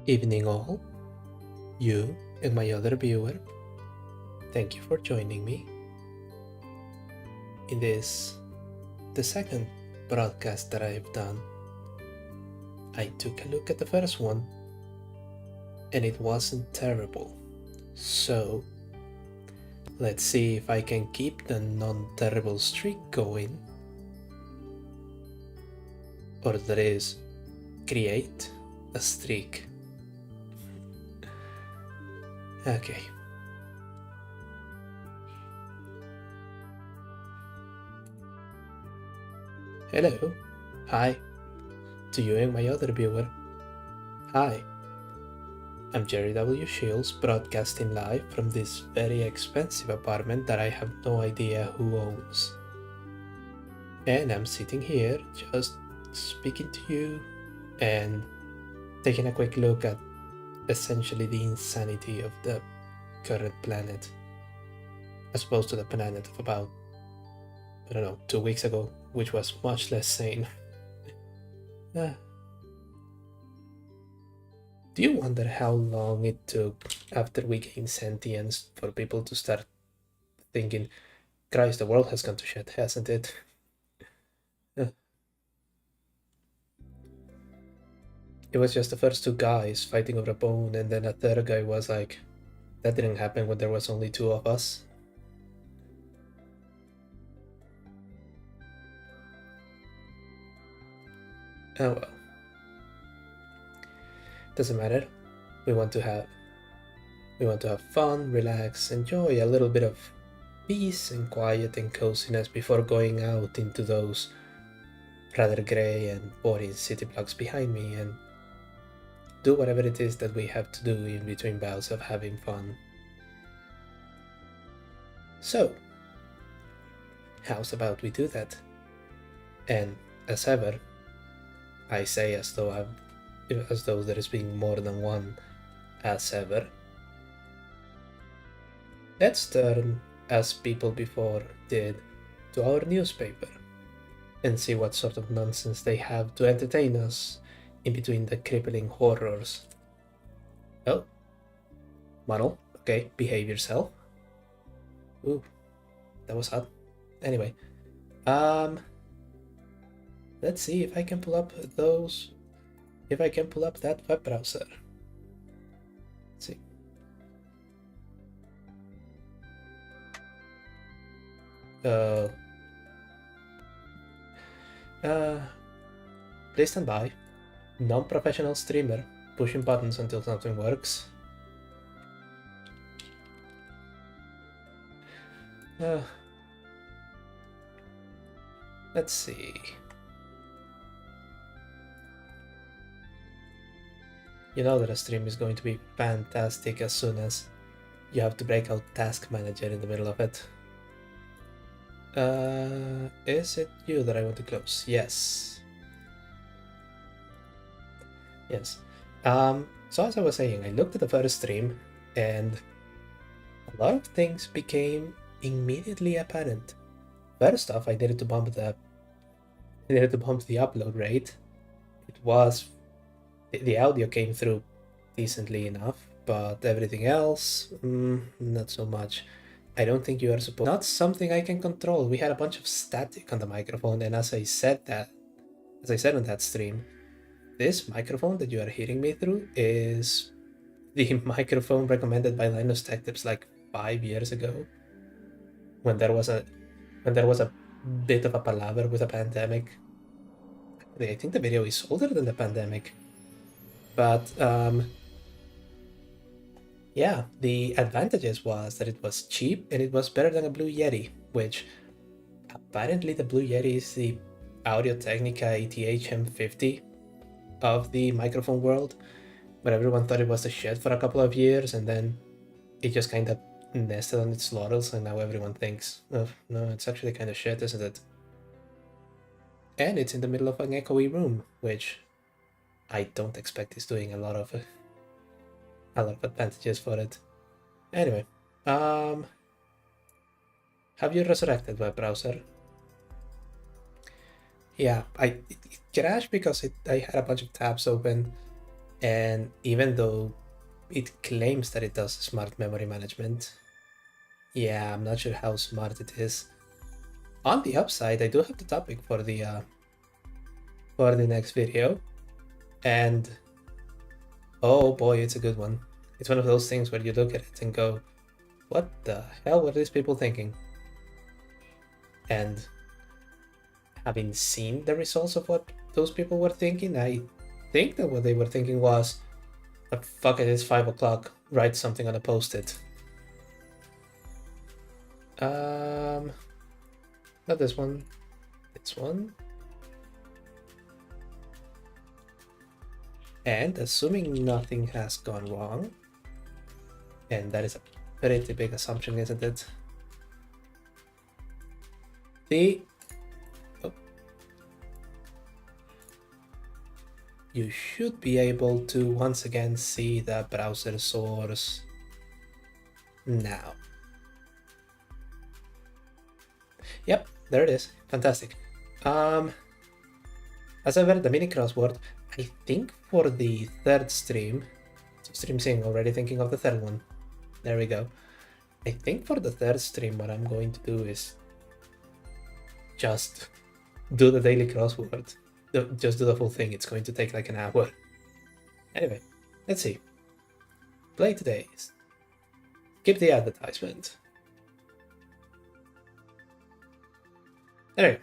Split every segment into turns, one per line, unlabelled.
Evening all, you and my other viewer. Thank you for joining me in the second broadcast that I've done. I took a look at the first one and it wasn't terrible. So let's see if I can keep the non-terrible streak going. Or that is, create a streak. Okay. Hello. Hi. To you and my other viewer. Hi. I'm Jerry W. Shields, broadcasting live from this very expensive apartment that I have no idea who owns. And I'm sitting here just speaking to you and taking a quick look at essentially the insanity of the current planet, as opposed to the planet of about, 2 weeks ago, which was much less sane. Do you wonder how long it took after we gained sentience for people to start thinking, Christ, the world has gone to shit, hasn't it? It was just the first two guys fighting over a bone, and then a third guy was like, that didn't happen when there was only two of us. Oh well. Doesn't matter. We want to have fun, relax, enjoy a little bit of peace and quiet and coziness before going out into those rather grey and boring city blocks behind me and do whatever it is that we have to do in between bouts of having fun. So, how's about we do that? And as ever, I say as though there is being more than one as ever. Let's turn, as people before did, to our newspaper and see what sort of nonsense they have to entertain us in between the crippling horrors. Oh, Muddle, okay, behave yourself. Ooh, that was hot. Anyway, let's see if I can pull up those. If I can pull up that web browser. Let's see. Please stand by. Non-professional streamer pushing buttons until something works. Let's see. You know that a stream is going to be fantastic as soon as you have to break out Task Manager in the middle of it. Is it you that I want to close? Yes. Yes. So as I was saying, I looked at the first stream and a lot of things became immediately apparent. First off, I needed to bump the upload rate. It was the audio came through decently enough, but everything else, not so much. I don't think you are supposed. Not something I can control. We had a bunch of static on the microphone, and as I said on that stream, this microphone that you are hearing me through is the microphone recommended by Linus Tech Tips like 5 years ago, when there was a bit of a palaver with a pandemic. I think the video is older than the pandemic, but yeah, the advantages was that it was cheap and it was better than a Blue Yeti, which apparently the Blue Yeti is the Audio-Technica ATH M50 of the microphone world, but everyone thought it was the shit for a couple of years, and then it just kind of nested on its laurels, and now everyone thinks, oh, no, it's actually kind of shit, isn't it? And it's in the middle of an echoey room, which I don't expect is doing a lot of advantages for it. Anyway, have you resurrected web browser? Yeah, it crashed because I had a bunch of tabs open, and even though it claims that it does smart memory management, yeah, I'm not sure how smart it is. On the upside, I do have the topic for the next video, and oh boy, it's a good one. It's one of those things where you look at it and go, what the hell were these people thinking? And having seen the results of what those people were thinking, I think that what they were thinking was, but fuck it, it's 5 o'clock, write something on a post-it. Not this one, this one. And assuming nothing has gone wrong, and that is a pretty big assumption, isn't it? You should be able to once again see the browser source now. Yep, there it is. Fantastic. As ever, the mini crossword, I think for the third stream, StreamSync, already thinking of the third one. There we go. I think for the third stream, what I'm going to do is just do the daily crossword. Just do the full thing. It's going to take like an hour. Anyway, let's see. Play today's. Skip the advertisement. Anyway.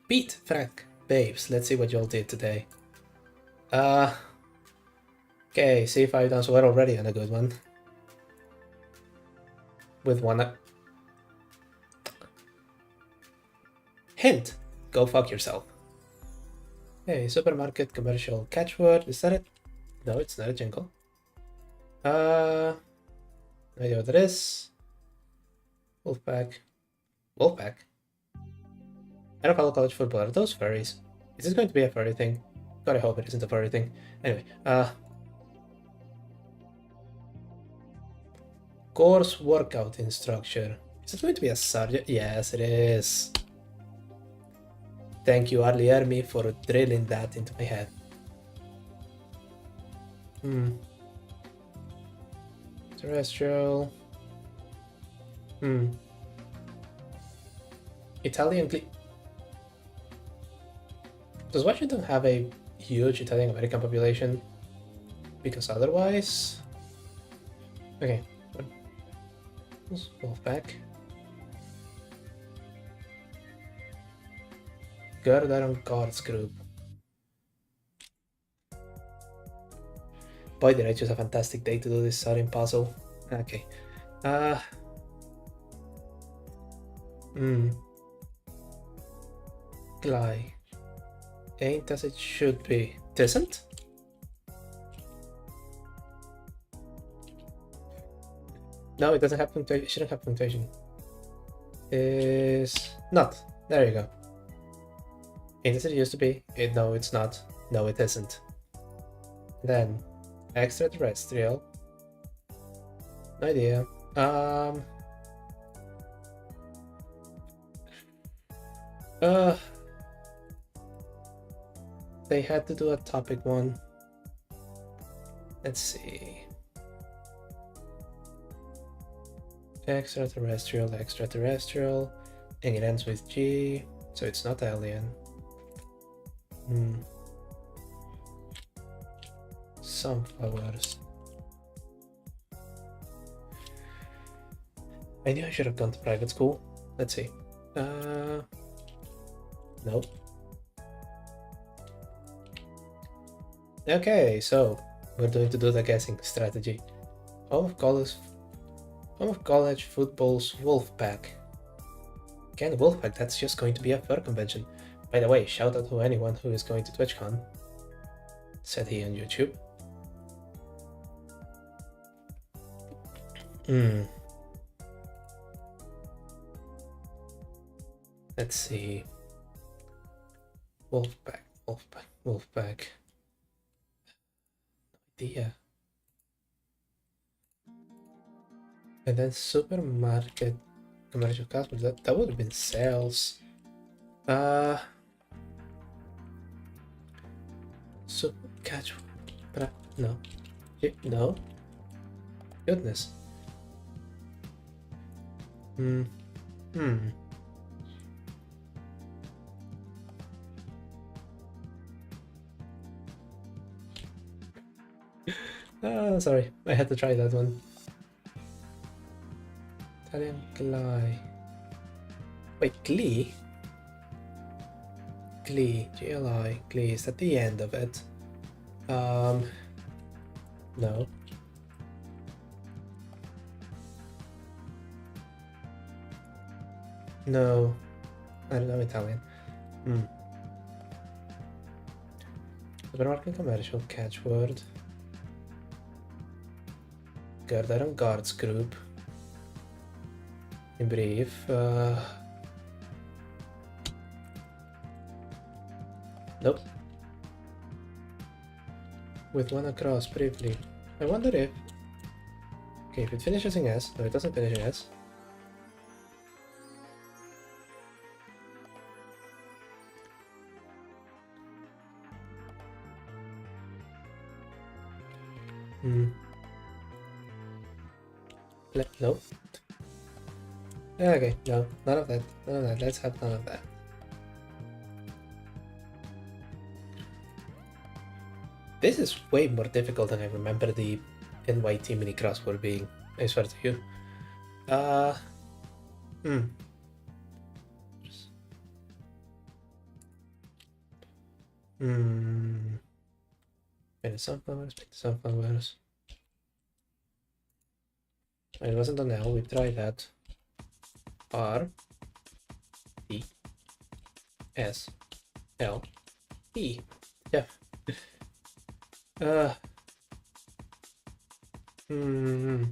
Pete, Frank, babes, let's see what y'all did today. Okay, see if I've done so well already on a good one. With one... Hint! Go fuck yourself. Hey, supermarket commercial catchword. Is that it? No, it's not a jingle. No idea what that is. Wolfpack. Wolfpack? I don't follow college football. Are those furries? Is this going to be a furry thing? God, I hope it isn't a furry thing. Anyway, course workout instructor. Is it going to be a sergeant? Yes, it is. Thank you, Arlie Army, for drilling that into my head. Terrestrial. Italian. Does Washington have a huge Italian American population? Because otherwise. Okay. Wolfpack. Gardaron Guards Group. Boy, did I choose a fantastic day to do this sorting puzzle. Okay. Gly. Ain't as it should be. It isn't? No, it doesn't have punctuation. It shouldn't have punctuation. Is not. There you go. Ain't as it used to be. No, it's not. No, it isn't. Then, extraterrestrial. No idea. They had to do a topic one. Let's see. Extraterrestrial, extraterrestrial, and it ends with G, so it's not alien. Sunflowers. I knew I should have gone to private school. Let's see. Nope. Okay, so we're going to do the guessing strategy. Home of college football's Wolfpack. Again, Wolfpack, that's just going to be a fur convention. By the way, shout out to anyone who is going to TwitchCon, said he on YouTube. Let's see. Wolfpack. No idea. And then supermarket commercial customers. That would have been sales. So catch. No. No. Goodness. Sorry, I had to try that one. Italian Gly. Wait, Glee? Glee, GLI, Glee, is at the end of it. No. No. I don't know Italian. Supermarket commercial catchword. Gardaron Guards Group. In brief, nope. With one across briefly. I wonder if... Okay, if it finishes in S. No, it doesn't finish in S. Nope. Okay, no, none of that. None of that. Let's have none of that. This is way more difficult than I remember the NYT mini crossword being. I swear to you. Paint the sunflowers. It wasn't an L, we tried that. R T S L E. Yeah. Uh. Hmm.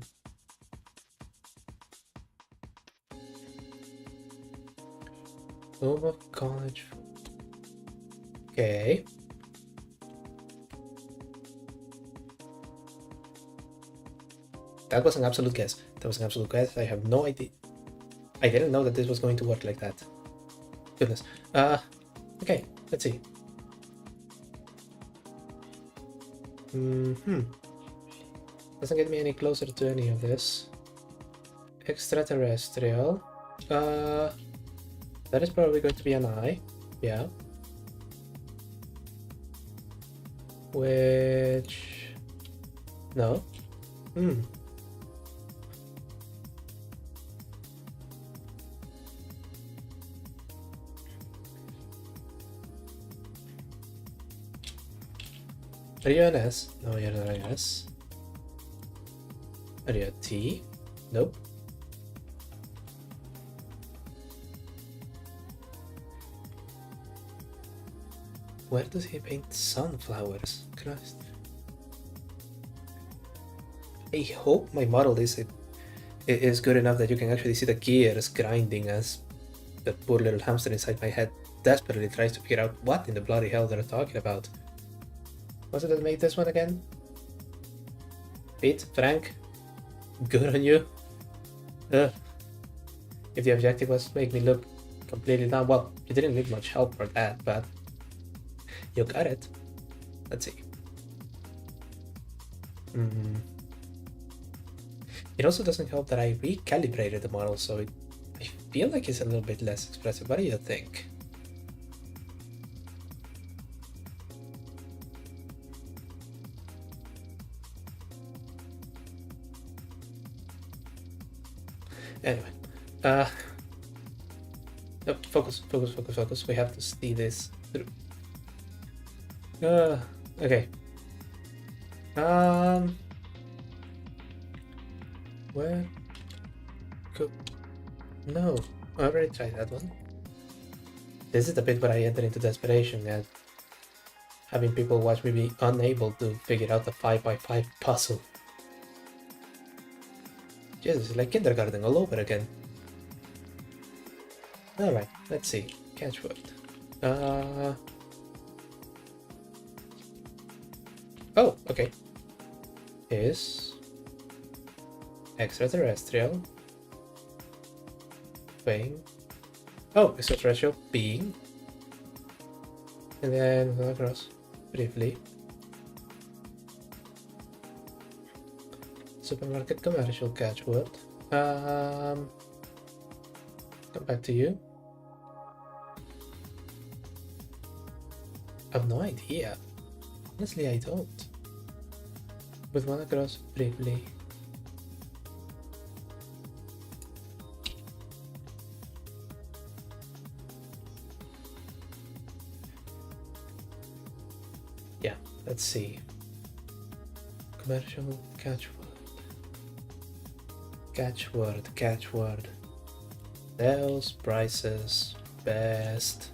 Home of college. Okay. That was an absolute guess. That was an absolute guess. I have no idea. I didn't know that this was going to work like that. Goodness. Okay. Let's see. Doesn't get me any closer to any of this. Extraterrestrial. That is probably going to be an eye. Yeah. Which... No. Are you an S? No, you're not an S. Are you a T? Nope. Where does he paint sunflowers? Christ. I hope my model is good enough that you can actually see the gears grinding as the poor little hamster inside my head desperately tries to figure out what in the bloody hell they're talking about. Was it that made this one again? Pete? Frank? Good on you? If the objective was to make me look completely dumb, well, you didn't need much help for that, but you got it. Let's see. It also doesn't help that I recalibrated the model, so I feel like it's a little bit less expressive. What do you think? Anyway, nope, focus. We have to see this through. Okay. Where? Go. No, I already tried that one. This is the bit where I enter into desperation and having people watch me be unable to figure out the 5x5 puzzle. Jesus, it's like kindergarten all over again. Alright, let's see. Catchword. Oh, okay. Is extraterrestrial being. Oh, extraterrestrial being. And then go across briefly. Supermarket commercial catchword. Come back to you. I have no idea. Honestly, I don't. With one across briefly. Yeah, let's see. Commercial catchword. Catchword. Sales, prices, best.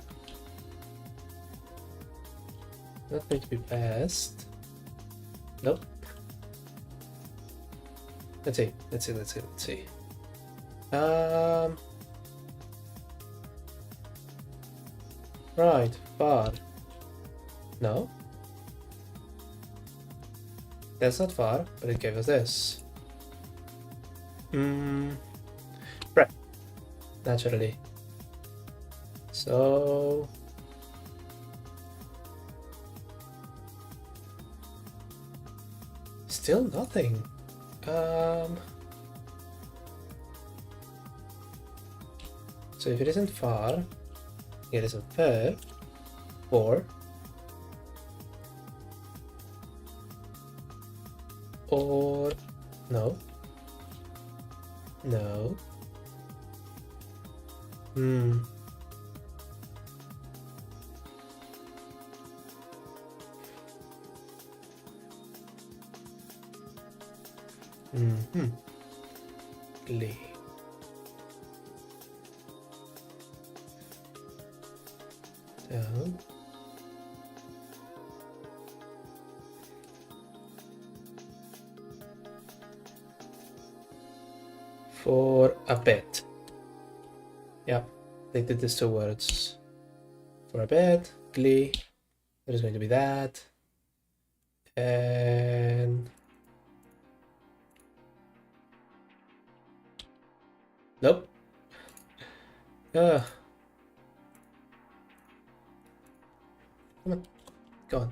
Not going to be best. Nope. Let's see. Right, far. No. That's not far, but it gave us this. Right. Naturally. So... Still nothing. So if it isn't far, it isn't fair, or no. Glee. Down. for a bit. Yeah, they did these two words. For a bit, glee. There's going to be that. And nope. Come on, go on.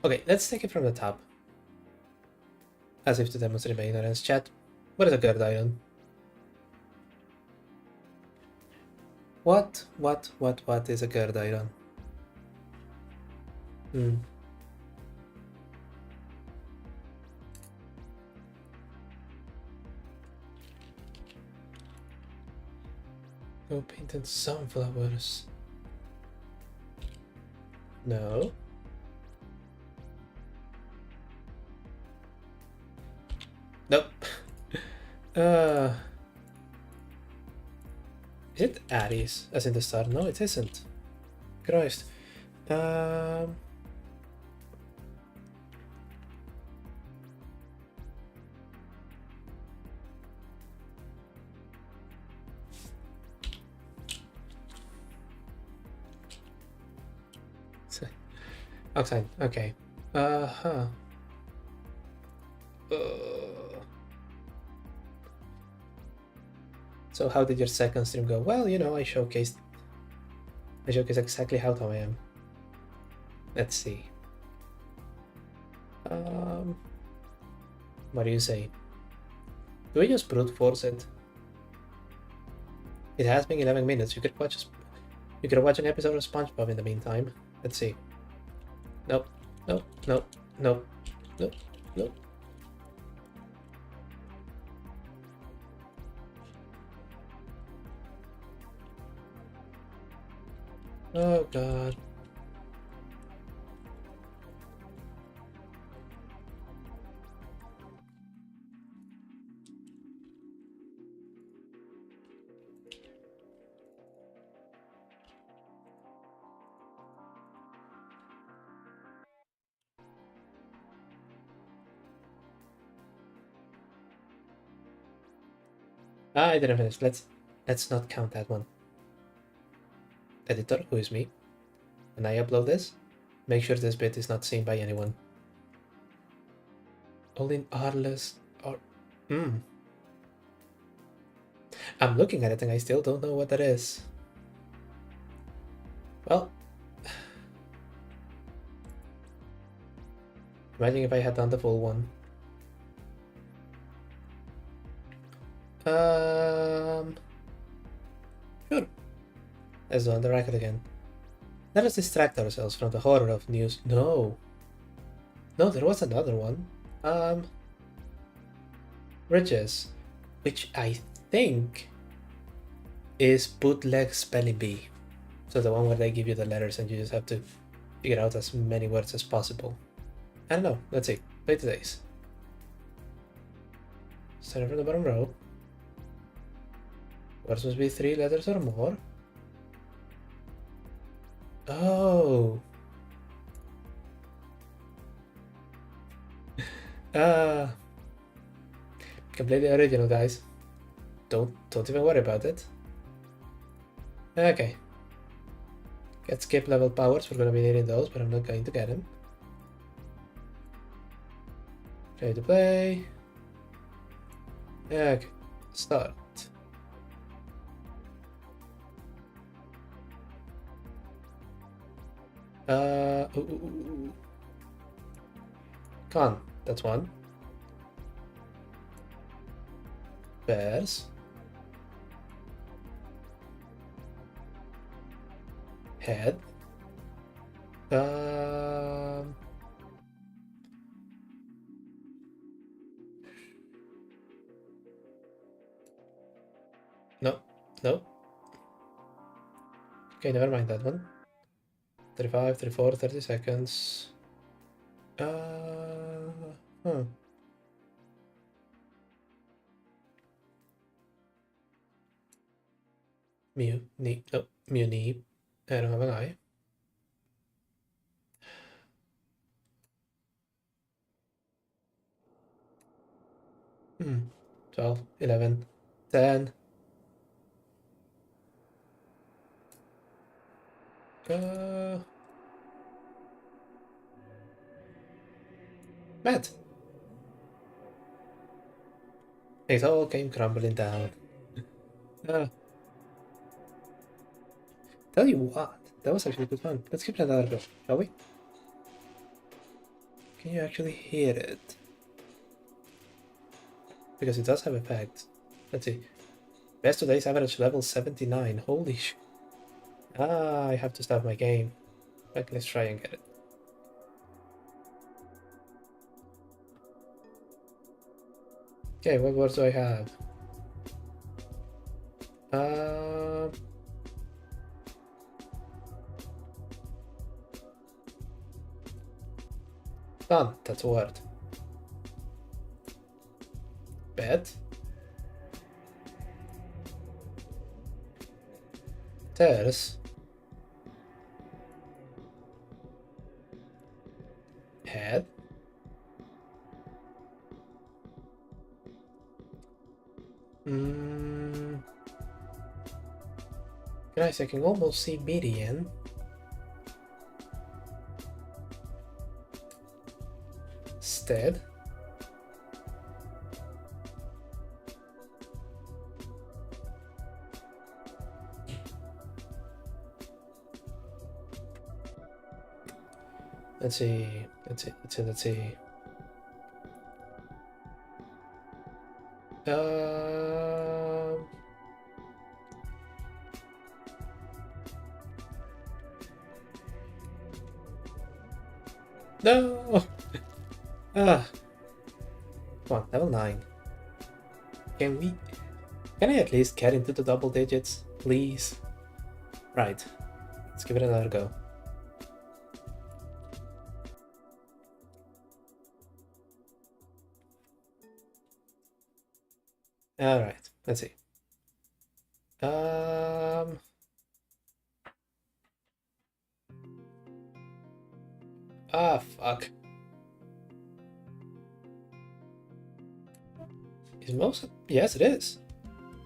Okay, let's take it from the top. As if to demonstrate my ignorance, chat. What is a Gerd iron? What is a Gerd iron? Go painted sunflowers. No. Nope. Is it Aries, as in the star? No, it isn't. Christ. Oxide, okay. Uh-huh. So how did your second stream go? Well, you know, I showcased exactly how tall I am. Let's see. What do you say? Do we just brute force it? It has been 11 minutes. You could watch an episode of SpongeBob in the meantime. Let's see. Nope. Nope. Nope. Nope. Nope. Nope. Oh god. I didn't finish. Let's not count that one. Editor, who is me, when I upload this, make sure this bit is not seen by anyone. Olin Arles or I'm looking at it and I still don't know what that is. Well, imagine if I had done the full one. Sure. Let's do on the record again. Let us distract ourselves from the horror of news. No, there was another one. Riches, which I think is bootleg spelling bee. So the one where they give you the letters and you just have to figure out as many words as possible. I don't know. Let's see. Play today's. Starting from the bottom row. Words must be 3 letters or more. Oh. Completely original, guys. Don't even worry about it. Okay. Get skip level powers. We're gonna be needing those, but I'm not going to get them. Ready to play. Okay. Start. Con, that's one. Bears. Head. No. Okay, never mind that one. 35, 34, 30 seconds. Muni. I don't have an eye. Hmm. 12, 11, 10. Matt. It all came crumbling down. Uh, tell you what, that was actually good fun. Let's give it another go, shall we? Can you actually hear it? Because it does have effect. Let's see. Best today's average level 79. Holy sh... Ah, I have to stop my game. Okay, let's try and get it. Okay, what words do I have? Um... Done, that's a word. Bed. Stairs. Head. Guys, I can almost see median. Stead. Let's see. Let's see. Um... No! Ah! Come on, level 9. Can we... Can I at least get into the double digits? Please? Right. Let's give it another go. Alright, let's see. Ah, fuck. Is most... Yes, it is.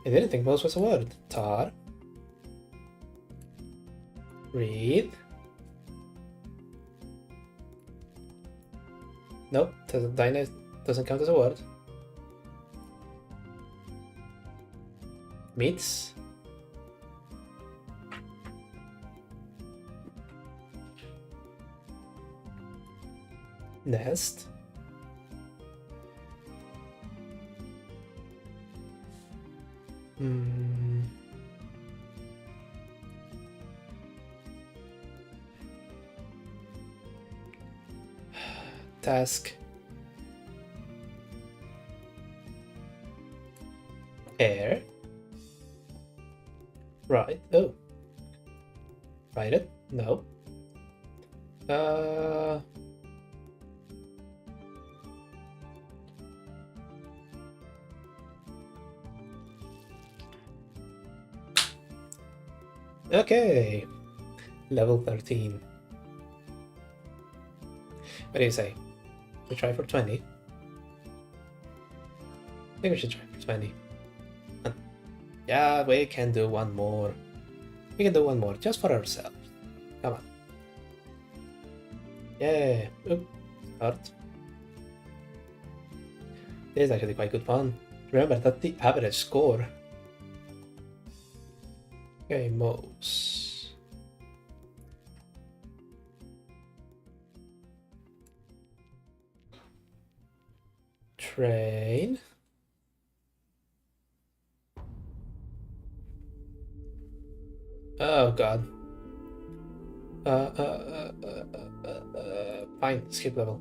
I didn't think most was a word. Tar. Read. Nope, doesn't count as a word. Meats. Nest. Task. Air. Right. Oh. Write it? No. Okay. Level 13. What do you say? We try for 20? I think we should try for 20. Yeah, we can do one more. We can do one more, just for ourselves. Come on. Yeah. Oop. Start. This is actually quite good fun. Remember, that's the average score. Okay, mouse. Train. Oh god. Fine, skip level.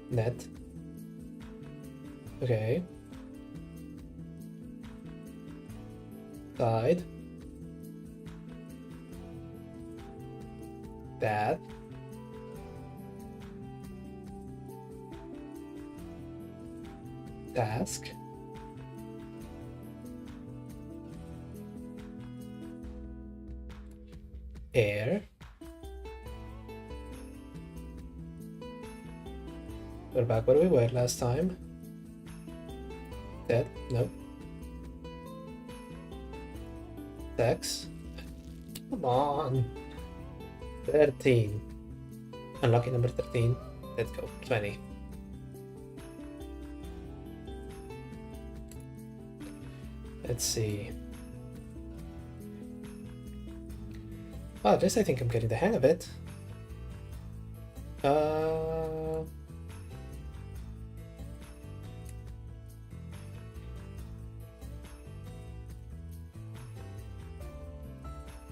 Net. Okay. Side. That. task. Air. We're back where we were last time. Dead? No. Dex? Come on. 13. Unlucky number 13. Let's go. 20. Let's see. Oh, this I think I'm getting the hang of it.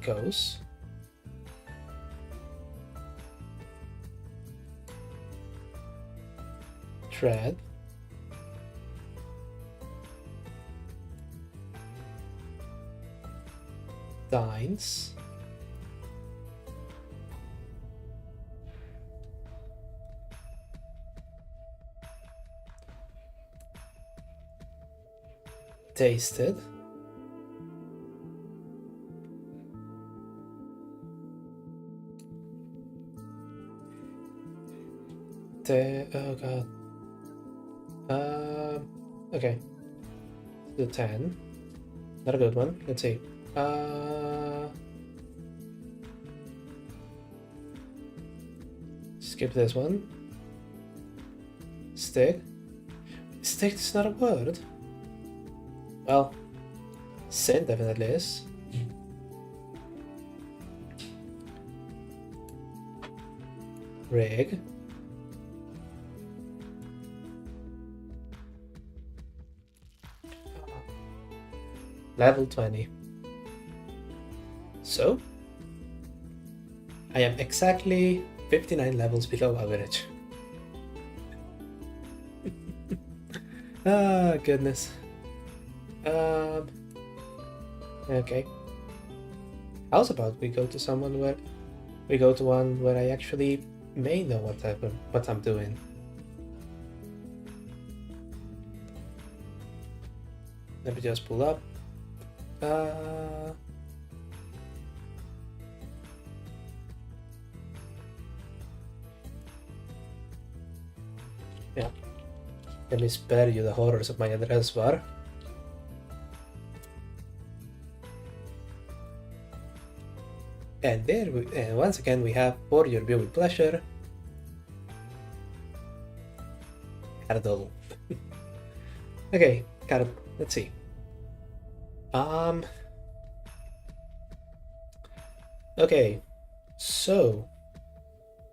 Goes. Tread. Dines. Tasted. Oh god. Okay. The 10. Not a good one. Let's see. Skip this one. Stick. Stick is not a word. Well, sin definitely is. Rig. Level 20. So, I am exactly 59 levels below average. Ah, goodness. Okay. How's about we go to someone where we go to one where I actually may know what I'm doing. Let me just pull up. Yeah. Let me spare you the horrors of my address bar. And there, and once again, we have for your viewing pleasure, Cardle. Okay, Cardle. Let's see. Okay, so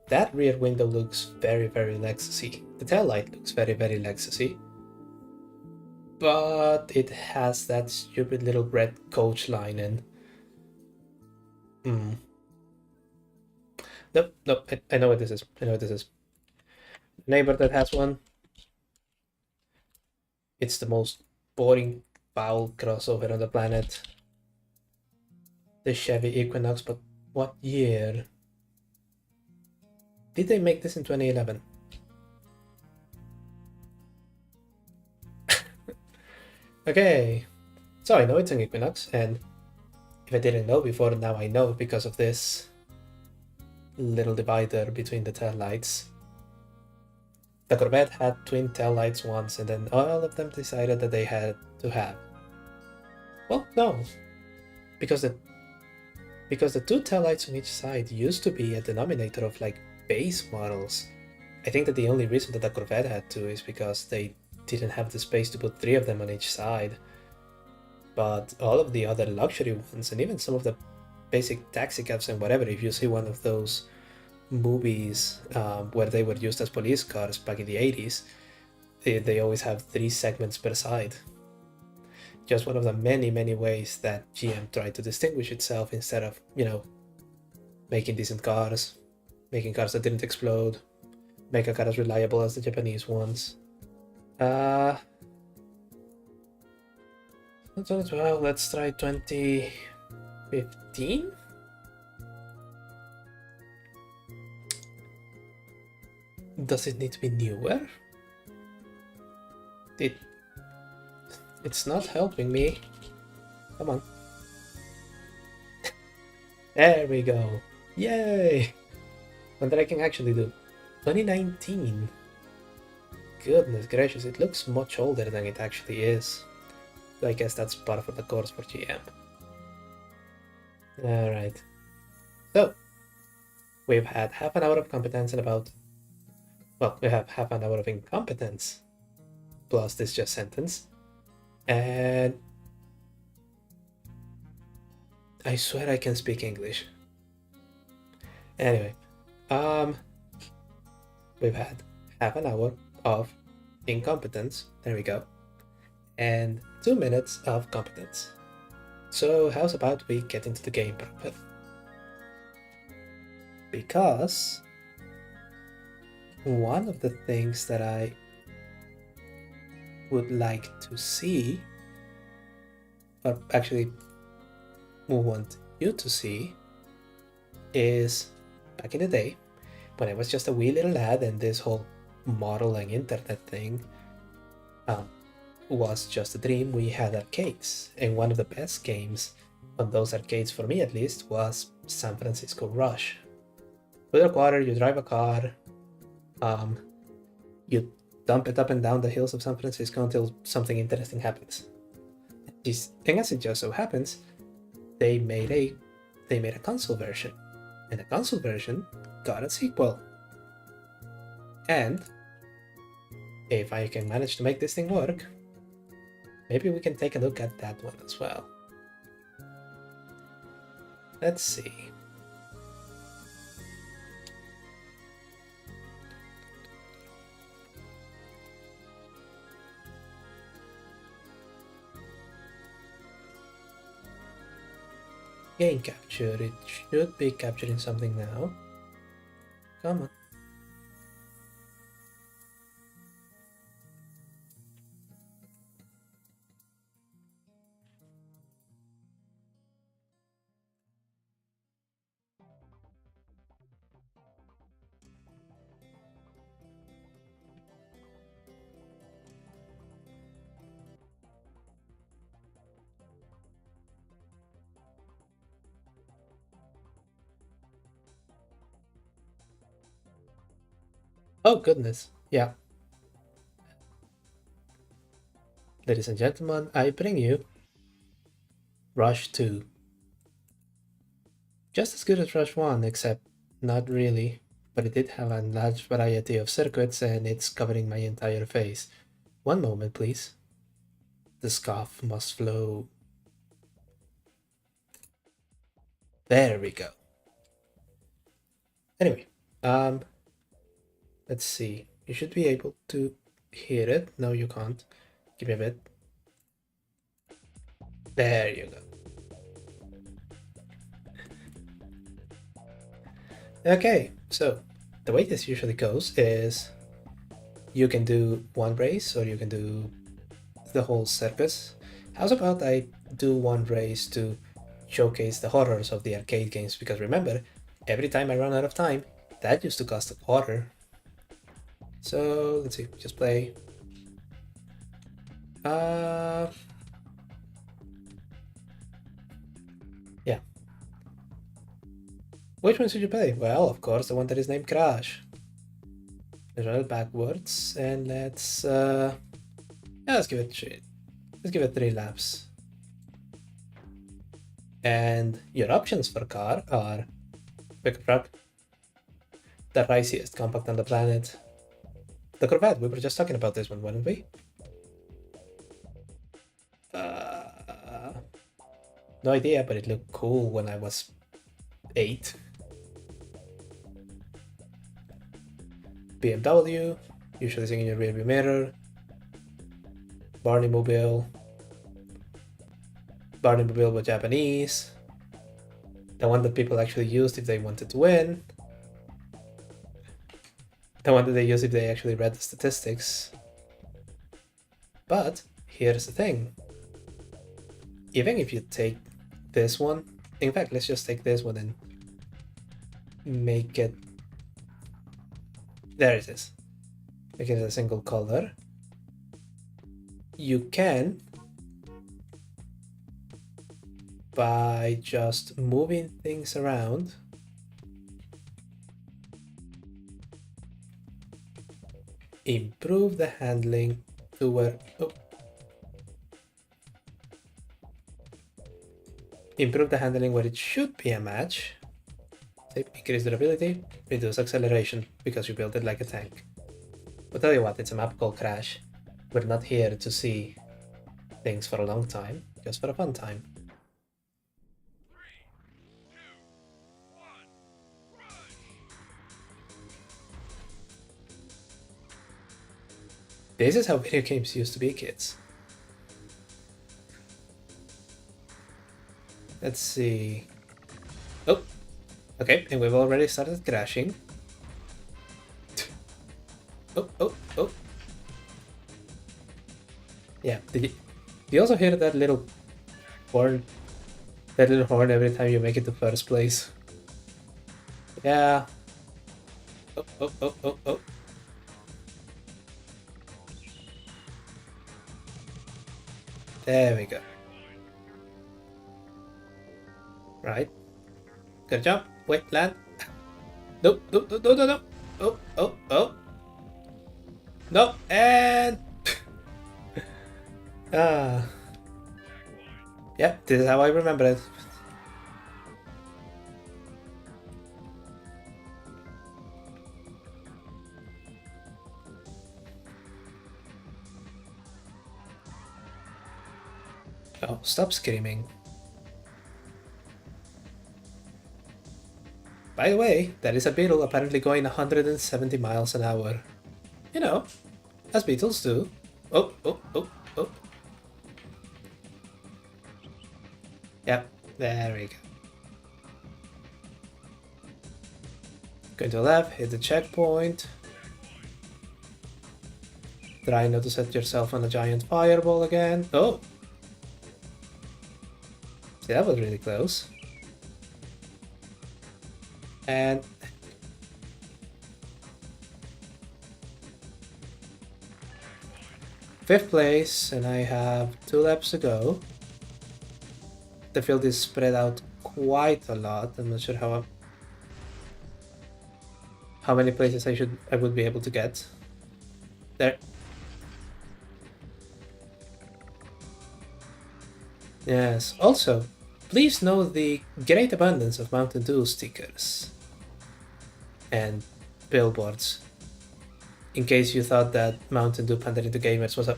that rear window looks very, very Lexusy. The tail light looks very, very Lexusy. But it has that stupid little red coach line in. Nope, I know what this is. I know what this is. Neighbor that has one. It's the most boring, foul crossover on the planet. The Chevy Equinox, but what year? Did they make this in 2011? Okay, so I know it's an Equinox, and if I didn't know before, now I know because of this little divider between the tail lights. The Corvette had twin tail lights once, and then all of them decided that they had to have. Well, no, because the two tail lights on each side used to be a denominator of like base models. I think that the only reason that the Corvette had to is because they didn't have the space to put 3 of them on each side. But all of the other luxury ones, and even some of the basic taxi cabs and whatever, if you see one of those movies where they were used as police cars back in the 80s, they always have 3 segments per side. Just one of the many, many ways that GM tried to distinguish itself instead of, making decent cars, making cars that didn't explode, make a car as reliable as the Japanese ones. Well, let's try 2015? Does it need to be newer? It's not helping me. Come on. There we go. Yay! One that I can actually do. 2019. Goodness gracious, it looks much older than it actually is. I guess that's part of the course for GM. Alright. So, we've had half an hour of competence and about... Well, we have half an hour of incompetence. Plus this just sentence. And... I swear I can speak English. Anyway, we've had half an hour of incompetence, there we go, and 2 minutes of competence. So how's about we get into the game proper? Because one of the things that I would like to see, or actually want you to see, is back in the day when I was just a wee little lad and this whole modeling internet thing was just a dream. We had arcades, and one of the best games on those arcades, for me at least, was San Francisco Rush. With a quarter, you drive a car, you dump it up and down the hills of San Francisco until something interesting happens. And as it just so happens, they made a console version, and the console version got a sequel. And if I can manage to make this thing work, maybe we can take a look at that one as well. Let's see. Game capture, it should be capturing something now. Come on. Oh goodness, yeah. Ladies and gentlemen, I bring you Rush 2. Just as good as Rush 1, except not really, but it did have a large variety of circuits and it's covering my entire face. One moment, please. The scarf must flow. There we go. Anyway, let's see. You should be able to hear it. No, you can't. Give me a bit. There you go. Okay, so the way this usually goes is you can do one race or you can do the whole circus. How's about I do one race to showcase the horrors of the arcade games, because remember, every time I run out of time, that used to cost a quarter. So let's see, just play. Yeah. Which one should you play? Well, of course, the one that is named Crash. Let's run it backwards and let's yeah, let's give it 3 laps. And your options for car are pickup truck, the raciest compact on the planet, the Corvette. We were just talking about this one, weren't we? No idea, but it looked cool when I was 8. BMW, usually sitting in your rearview mirror. Barney Mobile was Japanese. The one that people actually used if they wanted to win. The one that they used if they actually read the statistics. But here's the thing. Even if you take this one, in fact, let's just take this one and make it, there it is. Make it a single color. You can by just moving things around. Improve the handling to where... Oh. Improve the handling where it should be a match. Increase durability, reduce acceleration, because you built it like a tank. I'll tell you what, it's a map called Crash. We're not here to see things for a long time, just for a fun time. This is how video games used to be, kids. Let's see. Oh, okay, and we've already started crashing. Oh. Yeah, did you also hear that little horn? That little horn every time you make it to first place? Yeah. Oh. There we go. Right. Good job. Wait, land. No. Oh. No, and... yeah, this is how I remember it. Oh, stop screaming. By the way, that is a beetle apparently going 170 miles an hour. You know, as beetles do. Oh. Yep, there we go. Go to the left, hit the checkpoint. Try not to set yourself on a giant fireball again. Oh! See, that was really close. And... fifth place, and I have 2 laps to go. The field is spread out quite a lot. I'm not sure how many places I would be able to get. There. Yes. Also, please know the great abundance of Mountain Dew stickers and billboards. In case you thought that Mountain Dew pandering to gamers was a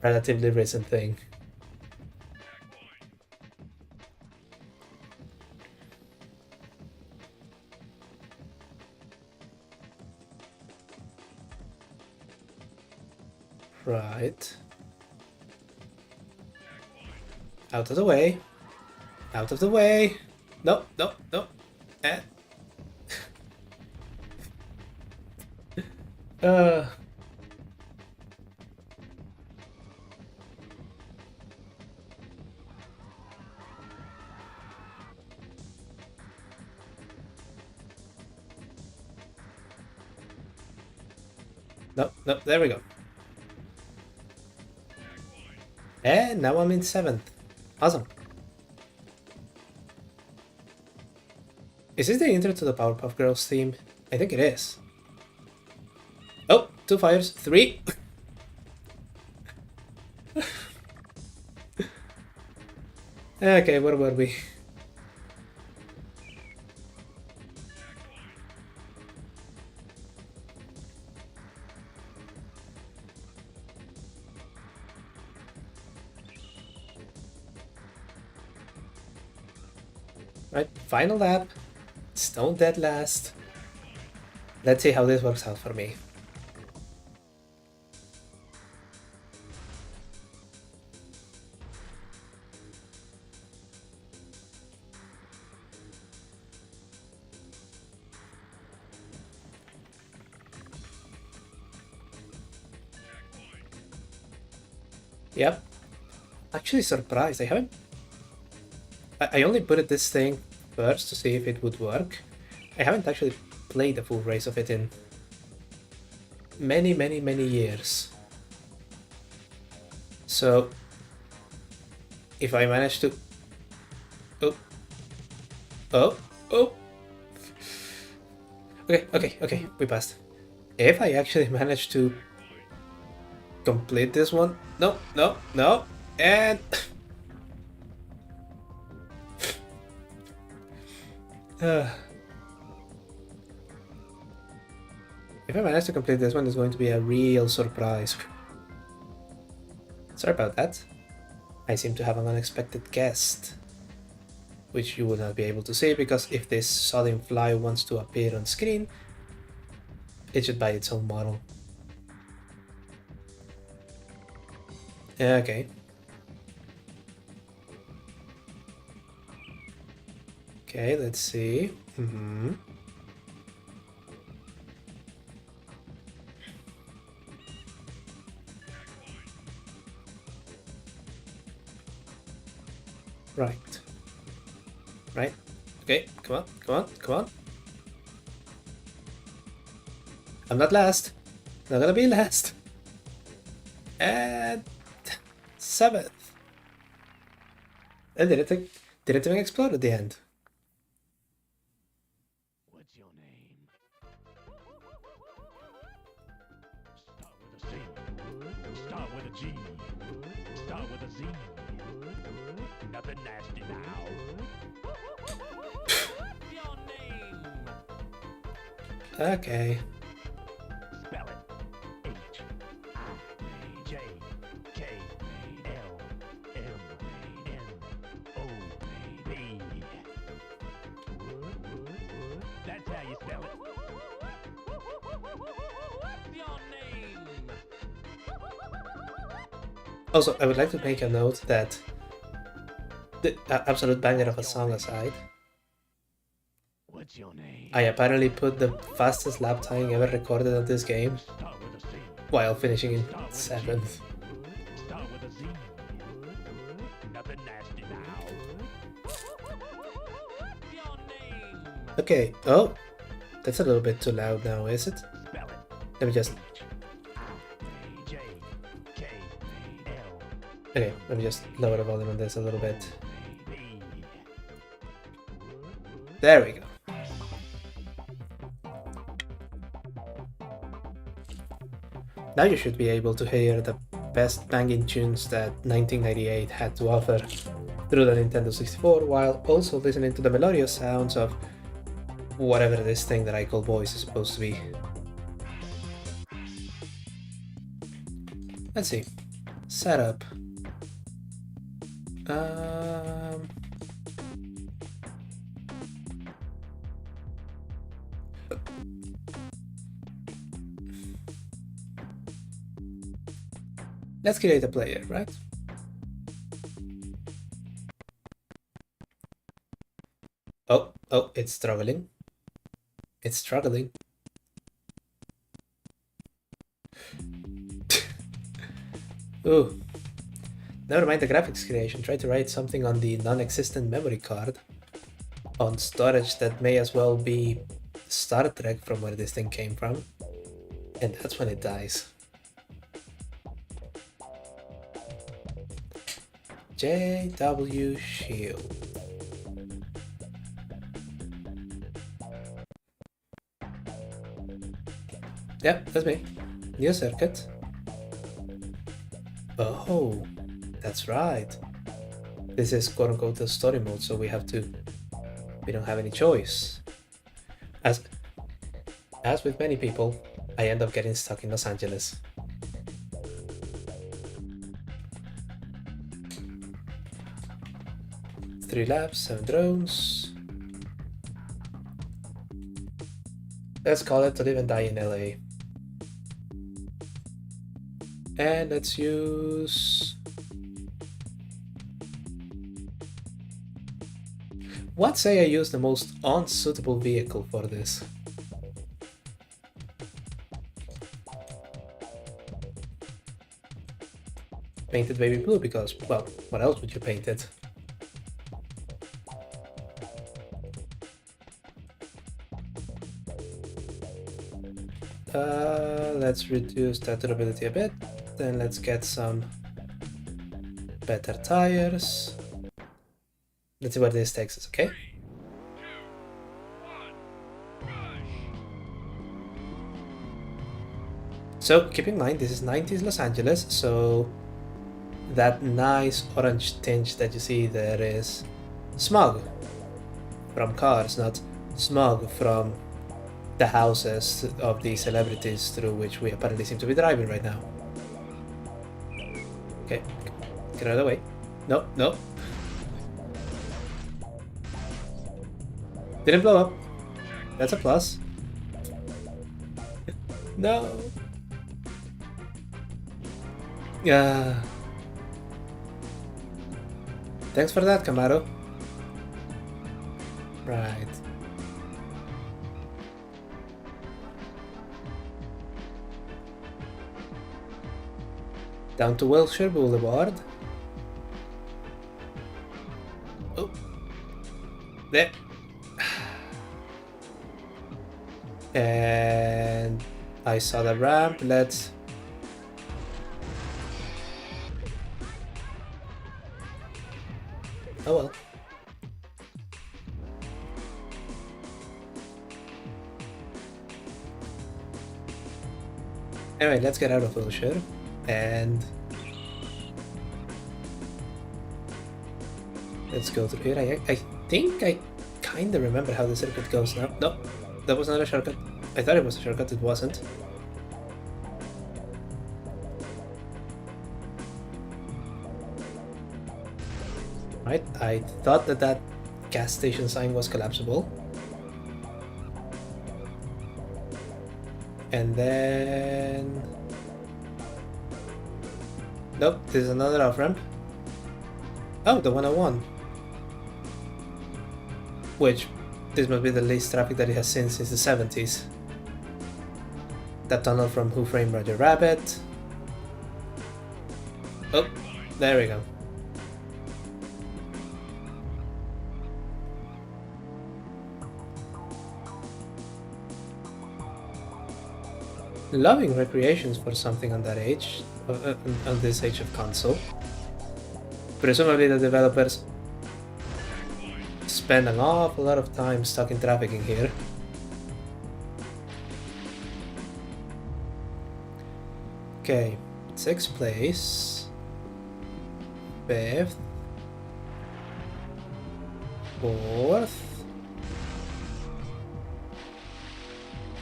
relatively recent thing. Right. Out of the way. Out of the way. No. And... No, there we go. And now I'm in 7th. Awesome. Is this the intro to the Powerpuff Girls theme? I think it is. Oh, 2 fires, 3. Okay, where were we? Right, final lap. Stone dead last. Let's see how this works out for me. Yep. Actually surprised. I only put this thing first to see if it would work. I haven't actually played a full race of it in many years. So if I manage to... Oh. Oh. Oh. Okay, we passed. If I actually manage to complete this one... No, and... If I manage to complete this one, it's going to be a real surprise. Sorry about that. I seem to have an unexpected guest, which you will not be able to see because if this sudden fly wants to appear on screen, it should buy its own model. Okay. Okay, let's see. Right. Okay, come on. I'm not last. Not gonna be last. And 7th. And didn't even explode at the end.
What's your name? Start with a G. Start with a Z. Nothing nasty now. Your name.
Okay.
Spell it. H-I-J-K-L-M-N-O-P. That's how you spell it. What's your name?
Also, I would like to make a note that the absolute banger of a song aside,
What's your name?
I apparently put the fastest lap time ever recorded on this game
Start with a C.
while finishing in
Start with a G.
7th.
Start with a Z. Nothing nasty now. Your name.
Okay, oh, that's a little bit too loud now, is it?
Spell it.
Let me just,
H-I-J-K-L.
okay, let me just lower the volume on this a little bit. There we go. Now you should be able to hear the best banging tunes that 1998 had to offer through the Nintendo 64 while also listening to the melodious sounds of whatever this thing that I call voice is supposed to be. Let's see. Setup. Let's create a player, right? Oh, it's struggling. It's struggling. Ooh. Never mind the graphics creation. Try to write something on the non-existent memory card on storage that may as well be Star Trek from where this thing came from. And that's when it dies. JW Shield. Yep, that's me. New circuit. Oh, that's right. This is quote-unquote the story mode, so we don't have any choice. As with many people, I end up getting stuck in Los Angeles. Three laps, 7 drones. Let's call it to live and die in LA. And let's use... What say I use the most unsuitable vehicle for this? Painted baby blue because, well, what else would you paint it? Let's reduce that durability a bit. Then let's get some better tires. Let's see where this takes us, okay? So keep in mind, this is 90s Los Angeles, so that nice orange tinge that you see there is smog from cars, not smog from the houses of the celebrities through which we apparently seem to be driving right now. Okay, get out of the way. No, no. Didn't blow up. That's a plus. No. Yeah. Thanks for that, Camaro. Right. Down to Wilshire Boulevard. Oh. There. And I saw the ramp. Let's... Oh well. Anyway, let's get out of Wilshire and let's go through here. I think I kinda remember how the circuit goes now. No, that was not a shortcut. I thought it was a shortcut, it wasn't. Right, I thought that gas station sign was collapsible. And then... Nope, there's another off-ramp. Oh, the 101. Which, this must be the least traffic that it has seen since the 70s. That tunnel from Who Framed Roger Rabbit. Oh, there we go. Loving recreations for something on that age, on this age of console. Presumably the developers spend an awful lot of time stuck in traffic in here. Okay, 6th place, 5th, 4th.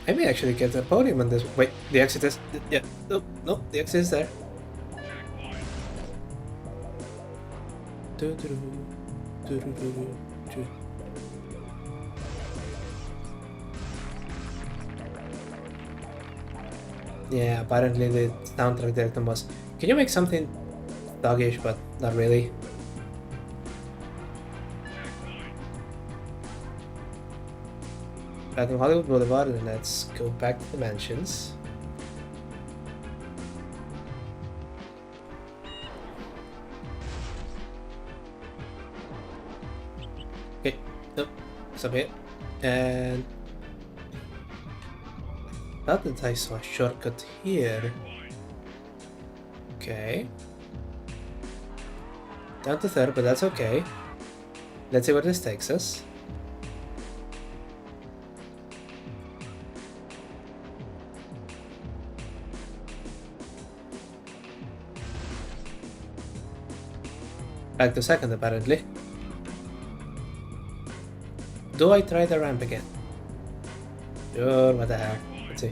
I may actually get a podium on this. Wait, the exit is... Yeah, nope, nope, the exit is there. Yeah, apparently the soundtrack director was... Can you make something thuggish, but not really? Back on Hollywood Boulevard, and let's go back to the mansions. Okay, nope, stop here. And thought that I saw a shortcut here. Okay. Down to 3rd, but that's okay. Let's see where this takes us. Back to 2nd, apparently. Do I try the ramp again? Sure, what the hell. Let's see.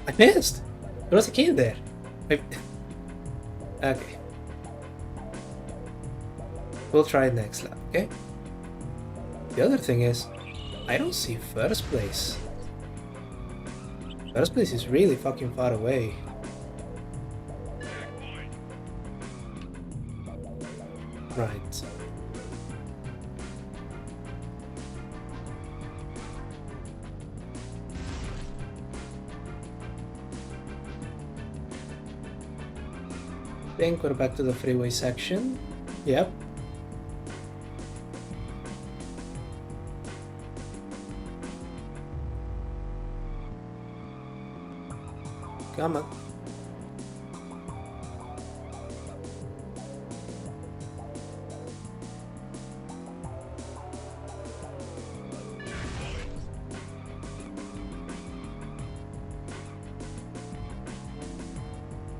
I missed! There was a key in there. Okay. We'll try it next lap, okay? The other thing is, I don't see 1st place. 1st place is really fucking far away. Right. Think we're back to the freeway section. Yep. Come on.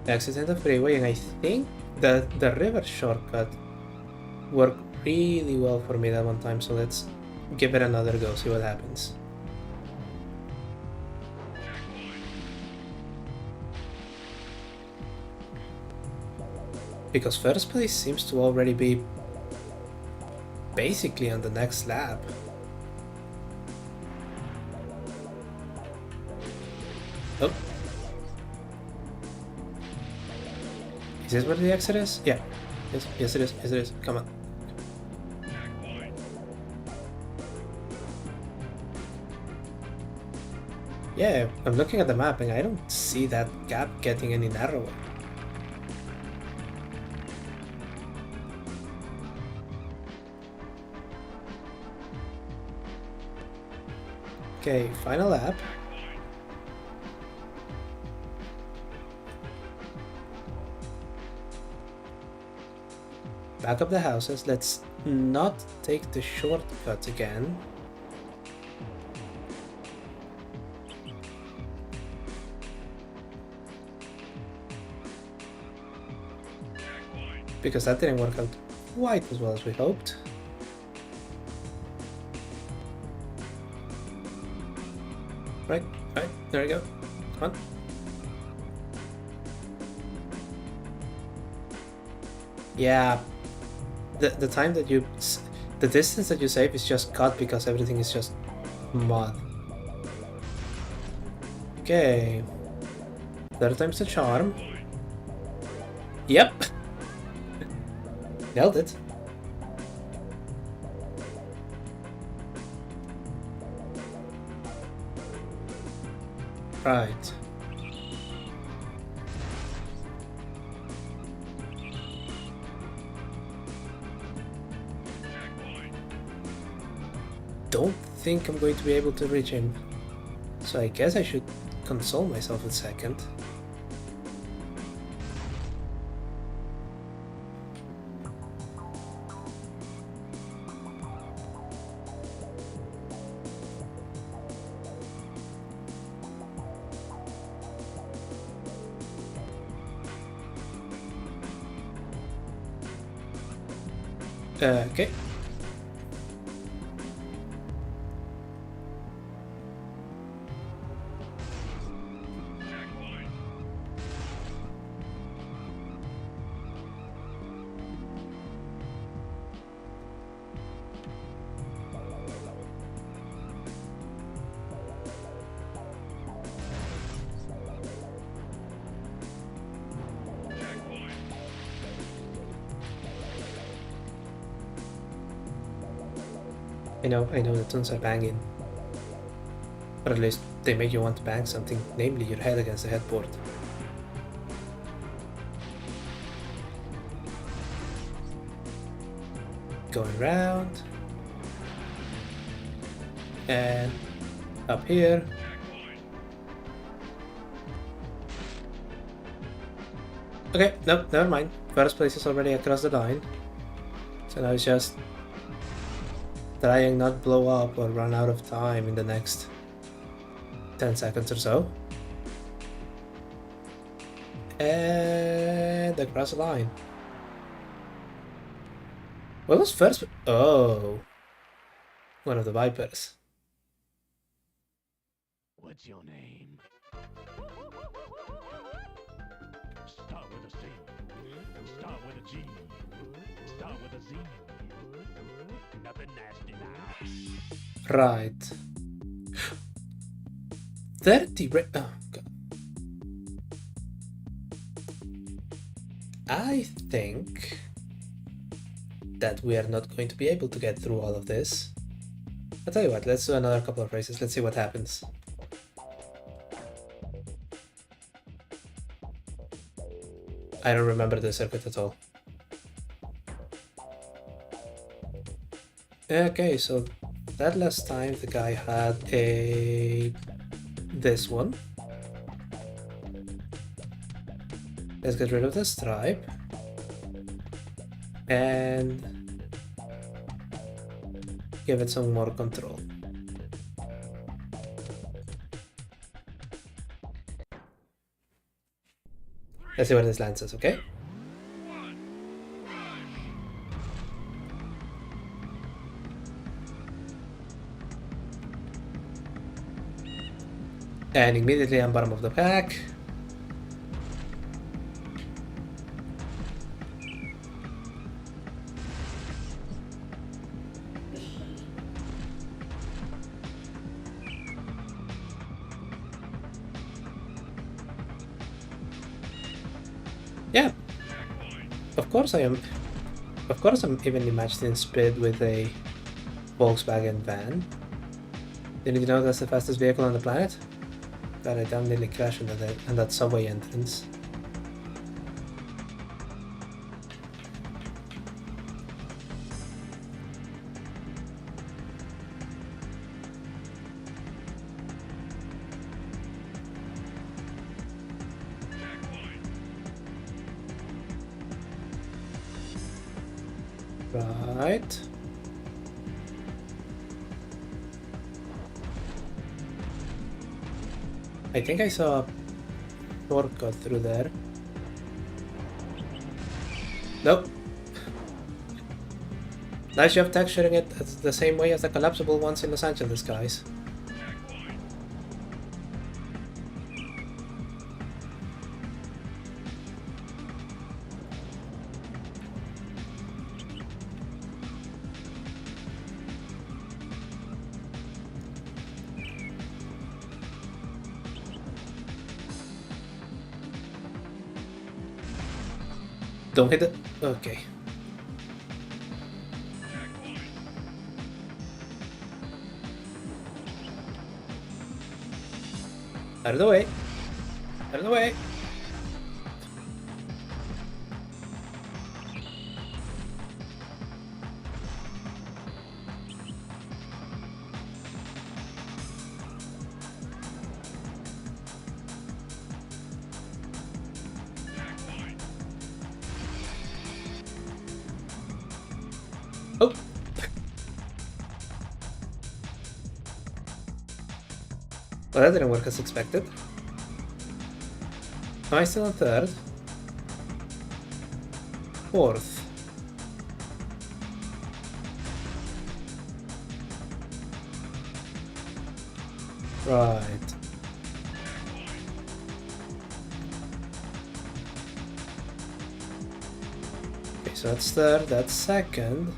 Exit the freeway, and I think that the river shortcut worked really well for me that one time, so let's give it another go, see what happens. Because first place seems to already be basically on the next lap. Oh. Is this where the exit is? Yeah. Yes it is. Yes it is. Come on. Yeah, I'm looking at the map and I don't see that gap getting any narrower. Okay, final lap. Back up the houses. Let's not take the shortcut again. Because that didn't work out quite as well as we hoped. Right, there we go. Come on. Yeah, the time that the distance that you save is just cut because everything is just mud. Okay, third time's the charm. Yep. Nailed it. Right. Don't think I'm going to be able to reach him. So I guess I should console myself a second. Okay. I know the tunes are banging. Or at least they make you want to bang something, namely your head against the headboard. Going round. And up here. Okay, no, never mind. First place is already across the line. So now it's just try and not blow up or run out of time in the next 10 seconds or so. And across the line. What was first? Oh, one of the Vipers.
What's your name? Start with a C. Start with a G. Start with a Z. Nothing nasty now.
Right. 30 oh, God. I think that we are not going to be able to get through all of this. I'll tell you what, let's do another couple of races. Let's see what happens. I don't remember the circuit at all. Okay, so that last time the guy had this one. Let's get rid of the stripe. And give it some more control. Let's see where this lands us, okay? And immediately I'm bottom of the pack. Yeah. Of course I'm evenly matched in speed with a Volkswagen van. Didn't you know that's the fastest vehicle on the planet? God, I damn nearly crashed into that subway entrance. Right. I think I saw a shortcut through there. Nope. Nice job texturing it the same way as the collapsible ones in Los Angeles, guys. Don't hit it. Okay. Out of the way. Out of the way. Oh! Well, that didn't work as expected. Am I still on third? Fourth. Right. Okay, so that's third, that's second.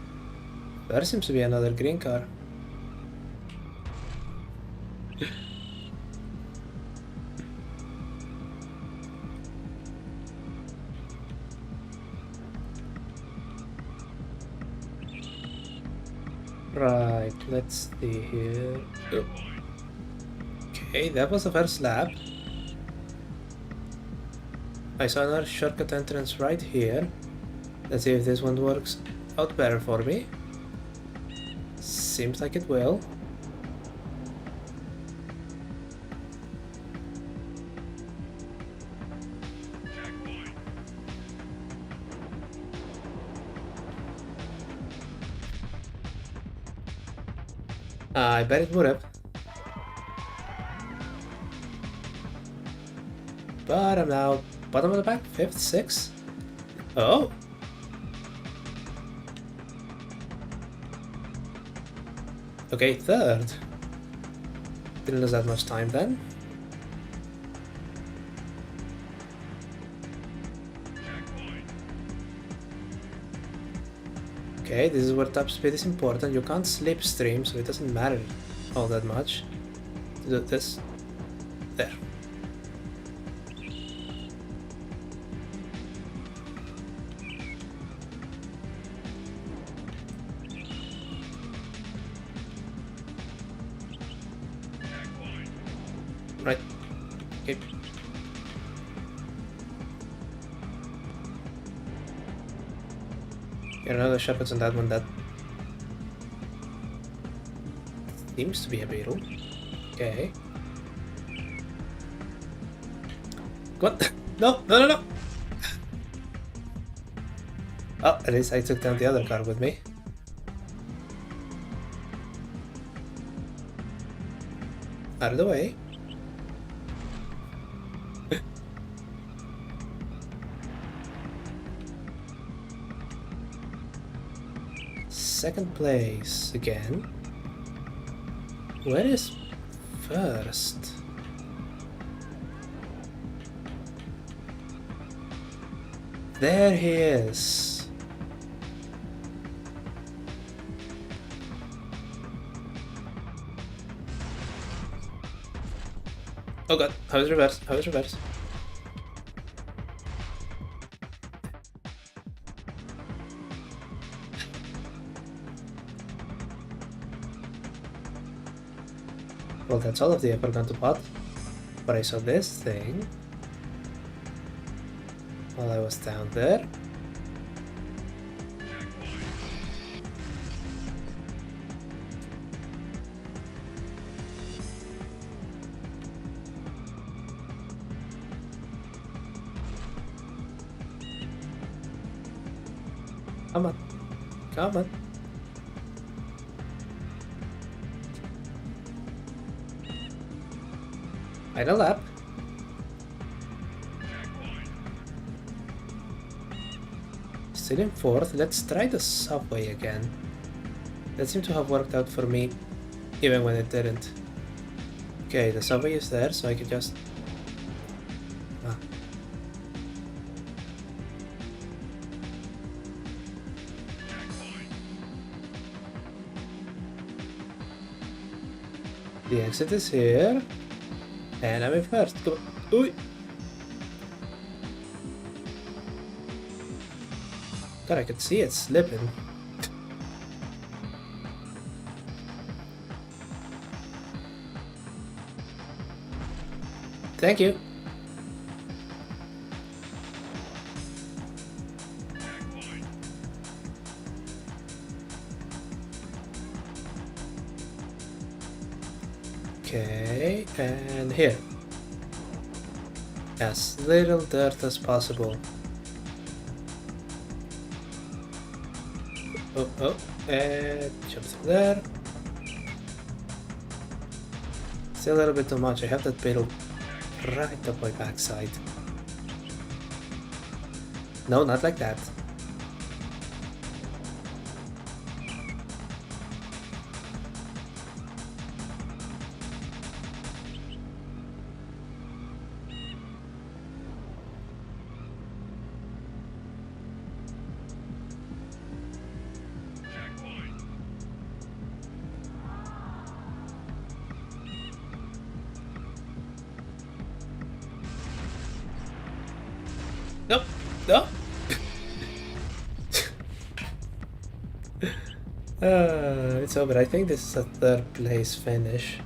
There seems to be another green car. Right, let's see here. Oh. Okay, that was the first lap. I saw another shortcut entrance right here. Let's see if this one works out better for me. Seems like it will. I bet it would have. But I'm now bottom of the pack, 5th, 6th. Oh! Okay, 3rd. Didn't lose that much time then. Okay, this is where top speed is important. You can't slipstream, so it doesn't matter all that much to do this. There. Right. Okay. Get another shortcuts on that one. That seems to be a beetle. Okay. What? No, no, no, no! Oh, at least I took down the other car with me. Out of the way. Second place again. Where is first? There he is. Oh god, how is reverse? How is reverse? Well, that's all of the effort gone to pot. But I saw this thing while I was down there. Come on. Come on. Final lap. Still in fourth. Let's try the subway again. That seemed to have worked out for me, even when it didn't. Okay, the subway is there, so I can just... Ah. The exit is here. And I'm in first. Come on. Ooh. God, I could see it slipping. Thank you. Okay, and here. As little dirt as possible. Oh, and jump through there. Still a little bit too much. I have that pedal right up my backside. No, not like that. Nope. No. It's over. I think this is a third place finish.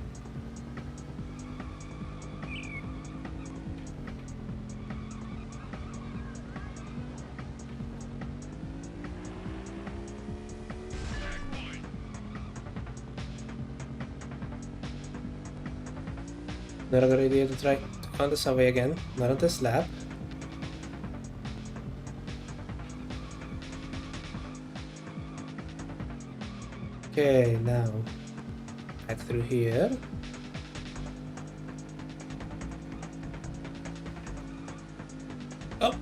Not a good idea to try on the subway again. Not on this lap. Okay, now back through here. Oh!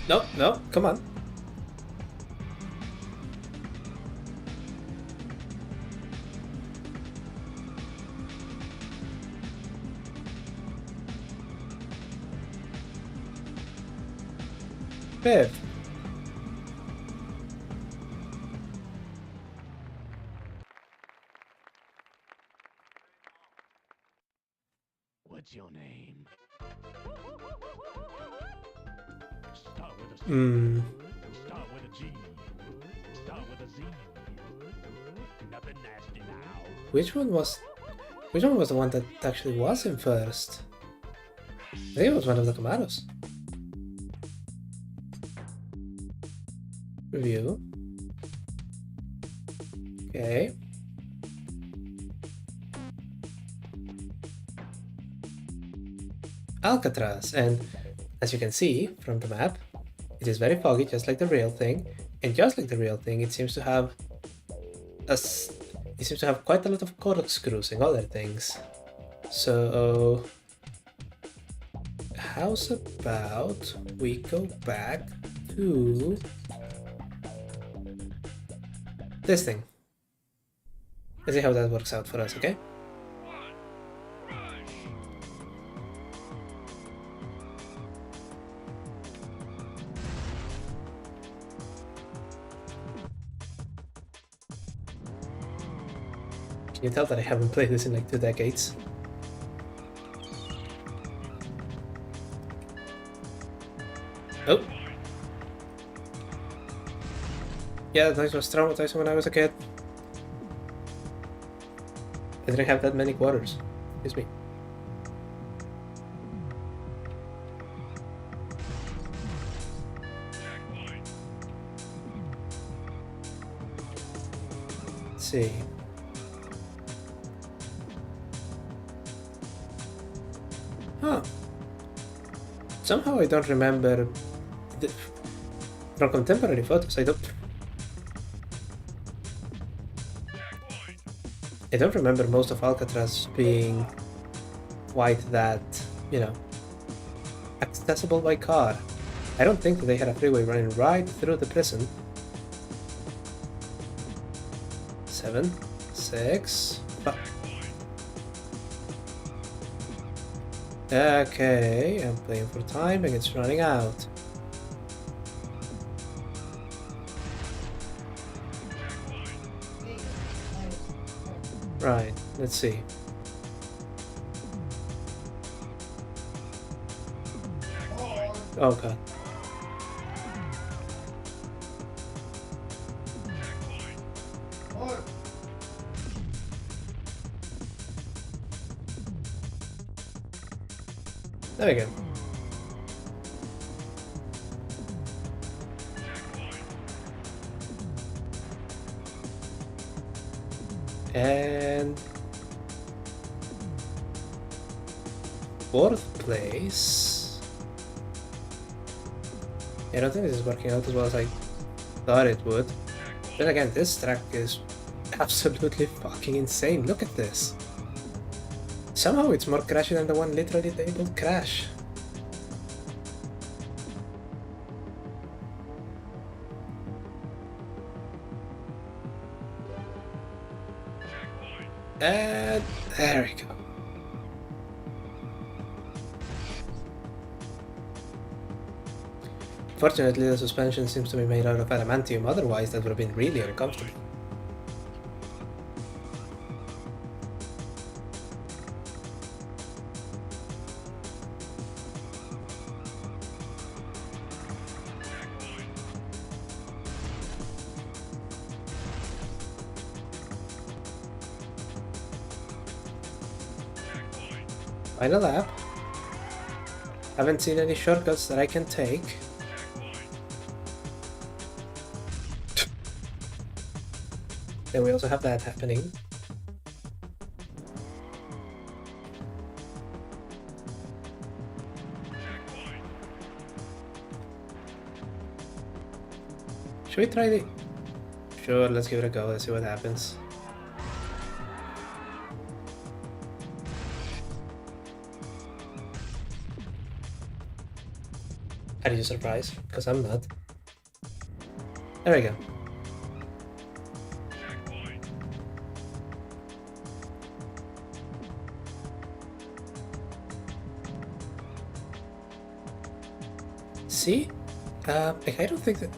No, no, come on. Fifth.
What's your name? Start with a C. Start with a G. Start with a Z. Nothing nasty now.
Which one was the one that actually was in first? I think it was one of the Camaros. Review. Okay. Alcatraz, and as you can see from the map, It is very foggy, just like the real thing, and just like the real thing, it seems to have quite a lot of corkscrews and other things. So how's about we go back to this thing? Let's see how that works out for us, okay? Can you tell that I haven't played this in like 2 decades? Oh! Yeah, that noise was traumatizing when I was a kid. I didn't have that many quarters. Excuse me. Let's see. Huh. Somehow I don't remember from contemporary photos. I don't remember most of Alcatraz being quite that, you know, accessible by car. I don't think that they had a freeway running right through the prison. 7, 6, 5. Okay, I'm playing for time and it's running out. Right, let's see. Oh god. There we go. And fourth place. I don't think this is working out as well as I thought it would. Then again, this track is absolutely fucking insane. Look at this. Somehow it's more crashy than the one literally labeled Crash. And there we go. Fortunately, the suspension seems to be made out of adamantium, otherwise that would have been really uncomfortable. Final lap. Haven't seen any shortcuts that I can take. Then we also have that happening. Should we try the... Sure, let's give it a go, let's see what happens. Are you surprised? Because I'm not. There we go. See? I don't think that...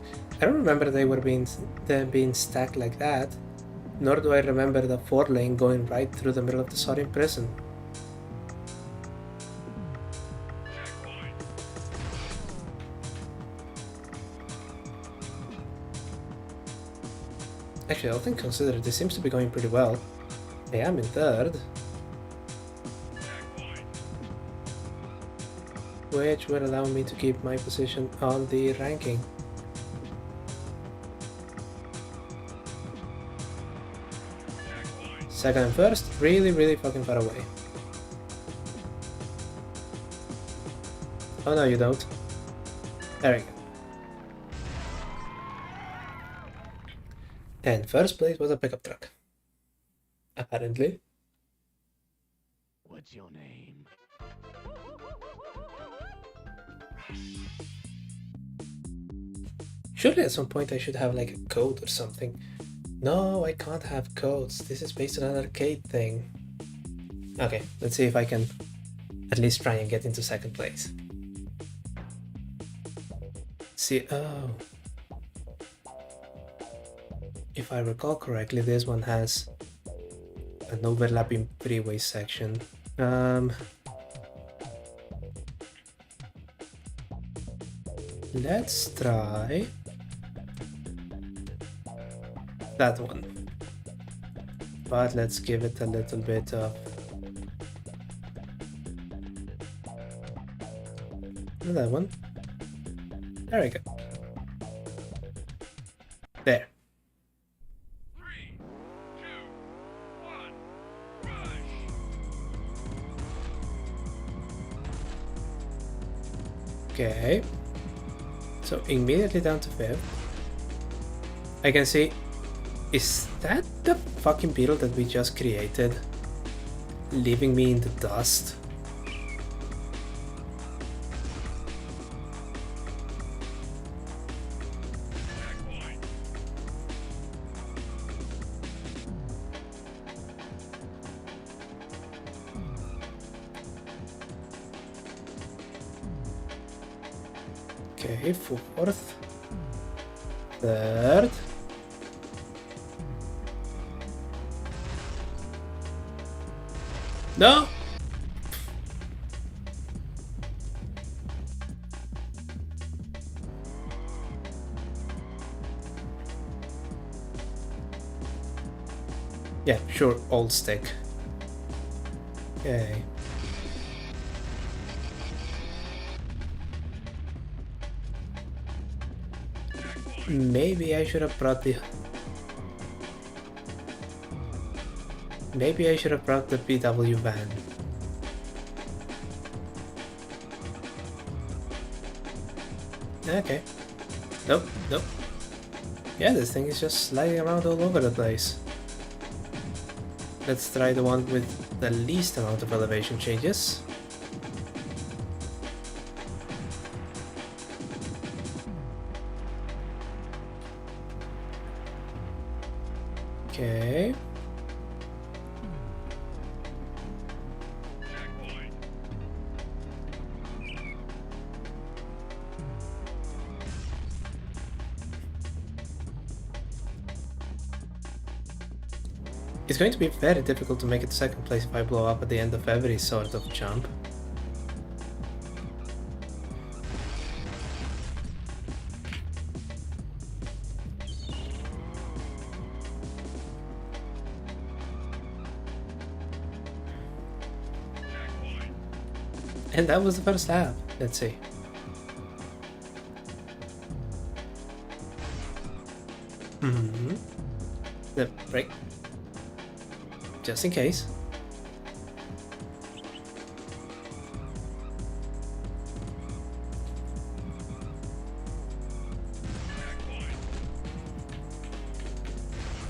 I don't remember them being stacked like that. Nor do I remember the 4-lane going right through the middle of the Sorin prison. Actually, all things considered, this seems to be going pretty well. I am in third. Which will allow me to keep my position on the ranking. Second and first, really fucking far away. Oh no, you don't. There we go. And first place was a pickup truck. Apparently.
What's your name?
Surely at some point I should have like a code or something. No, I can't have codes. This is based on an arcade thing. Okay, let's see if I can at least try and get into second place. See, oh. If I recall correctly, this one has an overlapping freeway section. Let's try that one. But let's give it a little bit of that one. There we go. There.
3, 2, 1, rush!
Okay. So immediately down to 5th. I can see. Is that the fucking beetle that we just created? Leaving me in the dust?
Checkpoint.
Okay, 4th. 3rd. No! Yeah, sure, old stick. Okay. Maybe I should have brought the... Maybe I should have brought the VW van. Okay. Nope, nope. Yeah, this thing is just sliding around all over the place. Let's try the one with the least amount of elevation changes. Okay.
Checkpoint.
It's going to be very difficult to make it second place if I blow up at the end of every sort of jump.
Checkpoint.
And that was the first lap. Let's see. The brake. Just in case.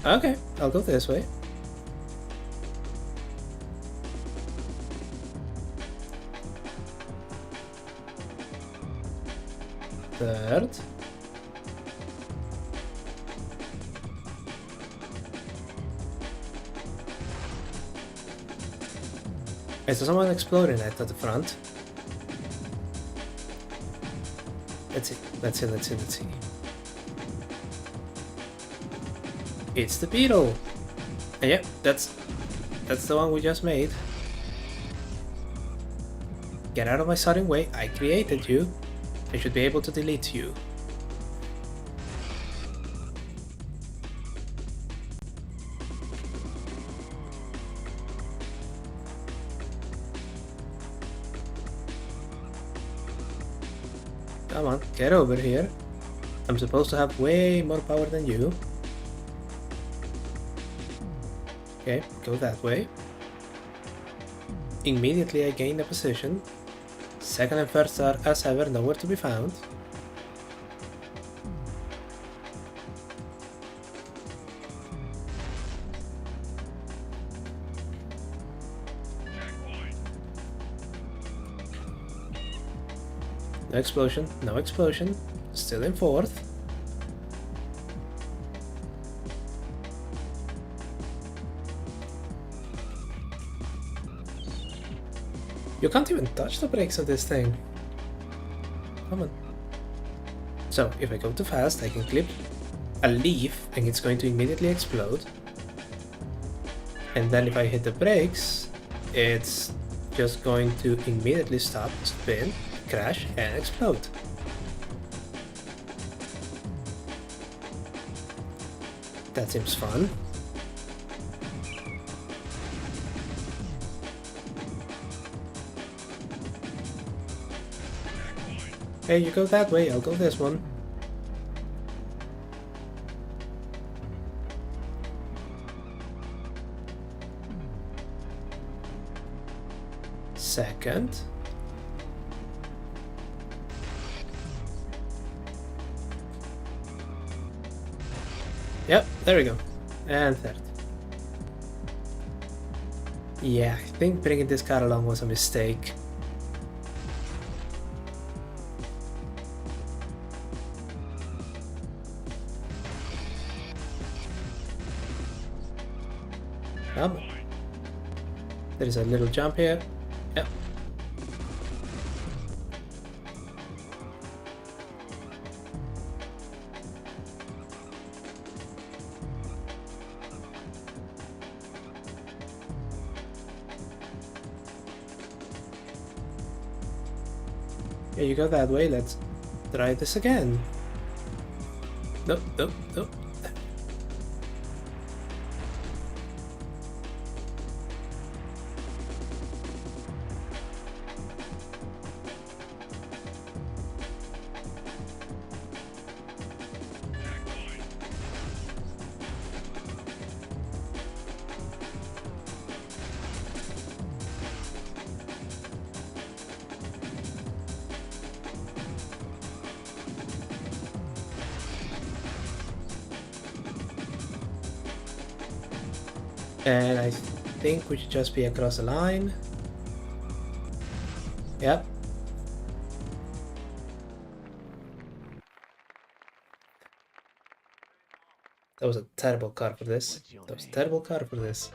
Okay, I'll go this way. Third. Is there someone exploding at the front? Let's see, let's see, let's see, let's see. It's the beetle! And yep, that's the one we just made. Get out of my sudden way, I created you. I should be able to delete you. Come on, get over here. I'm supposed to have way more power than you. Okay, go that way. Immediately I gain a position. Second and third are as ever nowhere to be found. No explosion, no explosion. Still in fourth. You can't even touch the brakes of this thing. Come on. So, if I go too fast, I can clip a leaf and it's going to immediately explode. And then if I hit the brakes, it's just going to immediately stop, spin, crash, and explode. That seems fun. Hey, you go that way, I'll go this one. Second. Yep, there we go. And third. Yeah, I think bringing this car along was a mistake. There is a little jump here. Yep. Here you go that way, let's try this again. Nope, nope, nope. And I think we should just be across the line. Yep. That was a terrible car for this. That was a terrible car for this.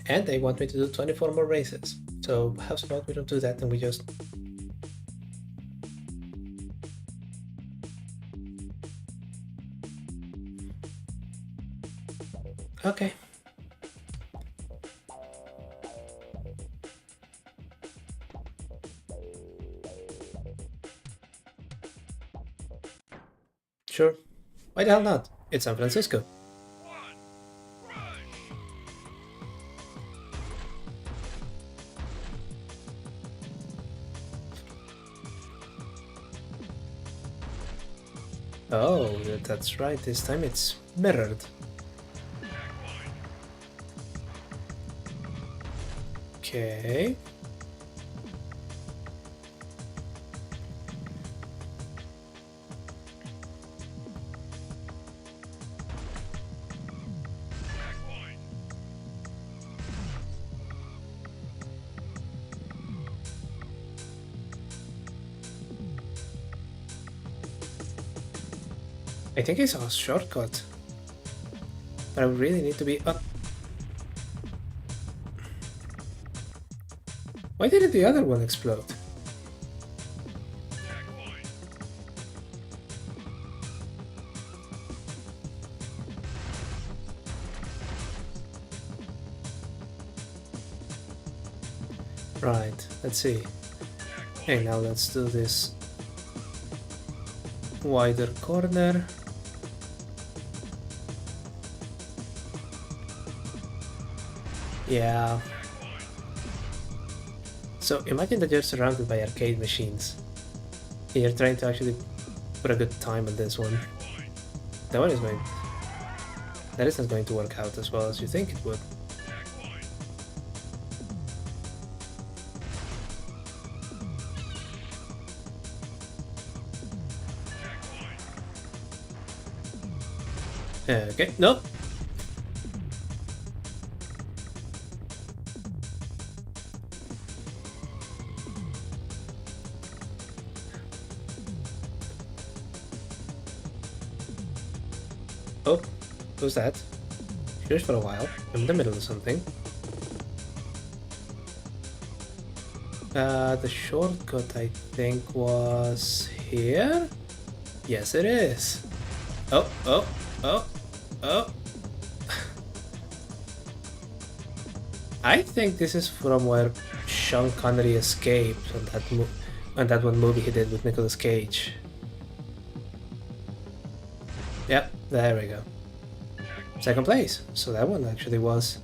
And they want me to do 24 more races. So how's about we don't do that and we just... Okay. Sure. Why the hell not? It's San Francisco. Oh, that's right. This time it's mirrored. Okay. I think I saw a shortcut, but I really need to be up. Why didn't the other one explode? Right, let's see. Okay, now let's do this wider corner. Yeah. So imagine that you're surrounded by arcade machines. And you're trying to actually put a good time on this one. That one is going... That isn't going to work out as well as you think it would. Okay, nope. Oh, who's that? Just for a while. I'm in the middle of something. The shortcut I think was here? Yes, it is. Oh, oh, oh, oh. I think this is from where Sean Connery escaped on that one movie he did with Nicolas Cage. Yep, there we go. Second place. So that one actually was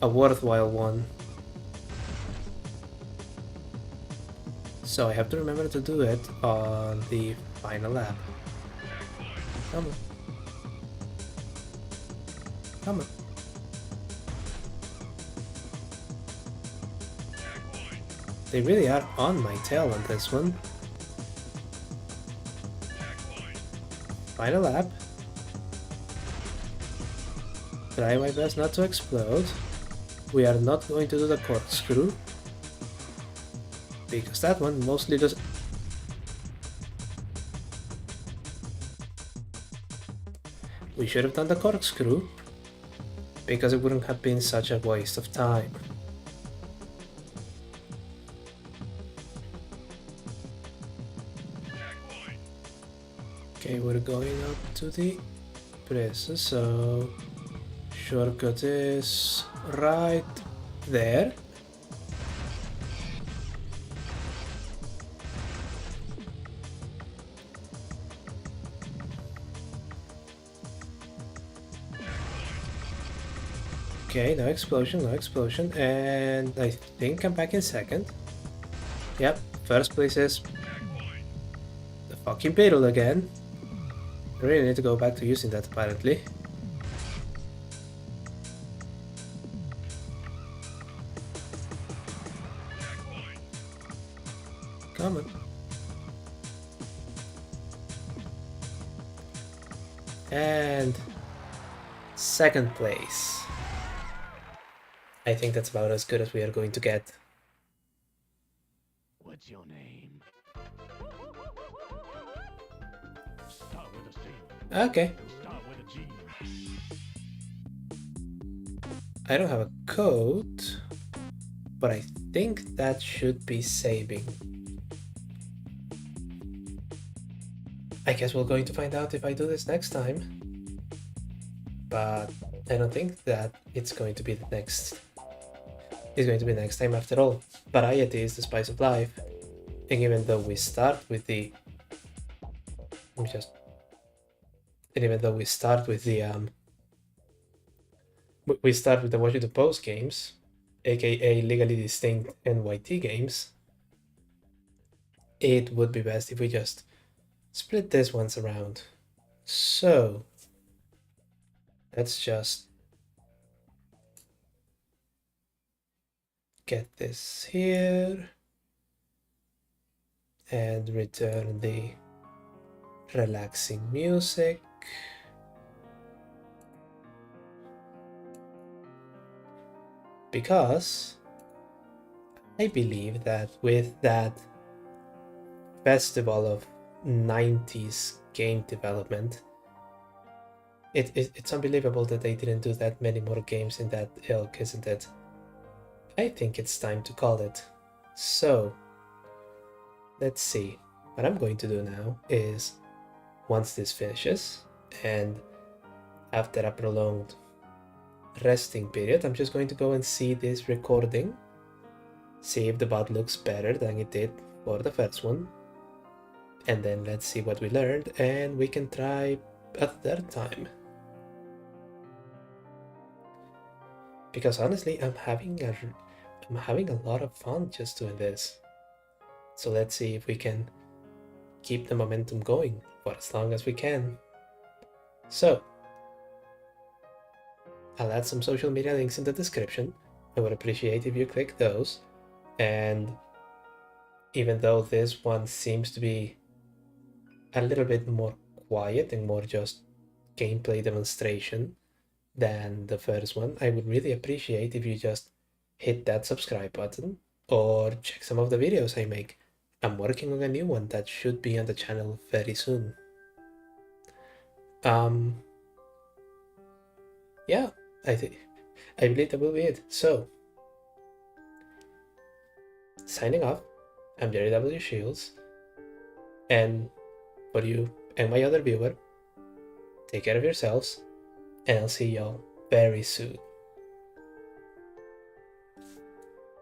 a worthwhile one. So I have to remember to do it on the final lap. Come on. Come on. They really are on my tail on this one. Final lap. Try my best not to explode. We are not going to do the corkscrew, because that one mostly does. We should have done the corkscrew, because it wouldn't have been such a waste of time. Okay, we're going up to the presses, so shortcut is right there. Okay, no explosion, and I think I'm back in second. Yep, first place is the fucking Beetle again. I really need to go back to using that apparently. Come on. And second place. I think that's about as good as we are going to get.
What's your name? Start with a C.
Okay.
Start with a G.
I don't have a code, but I think that should be saving. I guess we're going to find out if I do this next time. But I don't think that it's going to be the next. It's going to be next time after all. Variety is the spice of life. And even though we start with the we start with the Washington Post games, aka Legally Distinct NYT games, it would be best if we just split this once around. So let's just get this here and return the relaxing music. Because I believe that with that festival of 90s game development, it's unbelievable that they didn't do that many more games in that ilk, isn't it? I think it's time to call it. So, let's see. What I'm going to do now is, once this finishes, and after a prolonged resting period, I'm just going to go and see this recording, see if the bot looks better than it did for the first one, and then let's see what we learned, and we can try a third time. Because honestly, I'm having a lot of fun just doing this. So let's see if we can keep the momentum going for as long as we can. So, I'll add some social media links in the description. I would appreciate if you click those. And even though this one seems to be a little bit more quiet and more just gameplay demonstration than the first one, I would really appreciate if you just hit that subscribe button or check some of the videos I make. I'm working on a new one that should be on the channel very soon. Yeah, I believe that will be it. So, signing off, I'm Jerry W. Shields, and for you and my other viewer, take care of yourselves, and I'll see y'all very soon.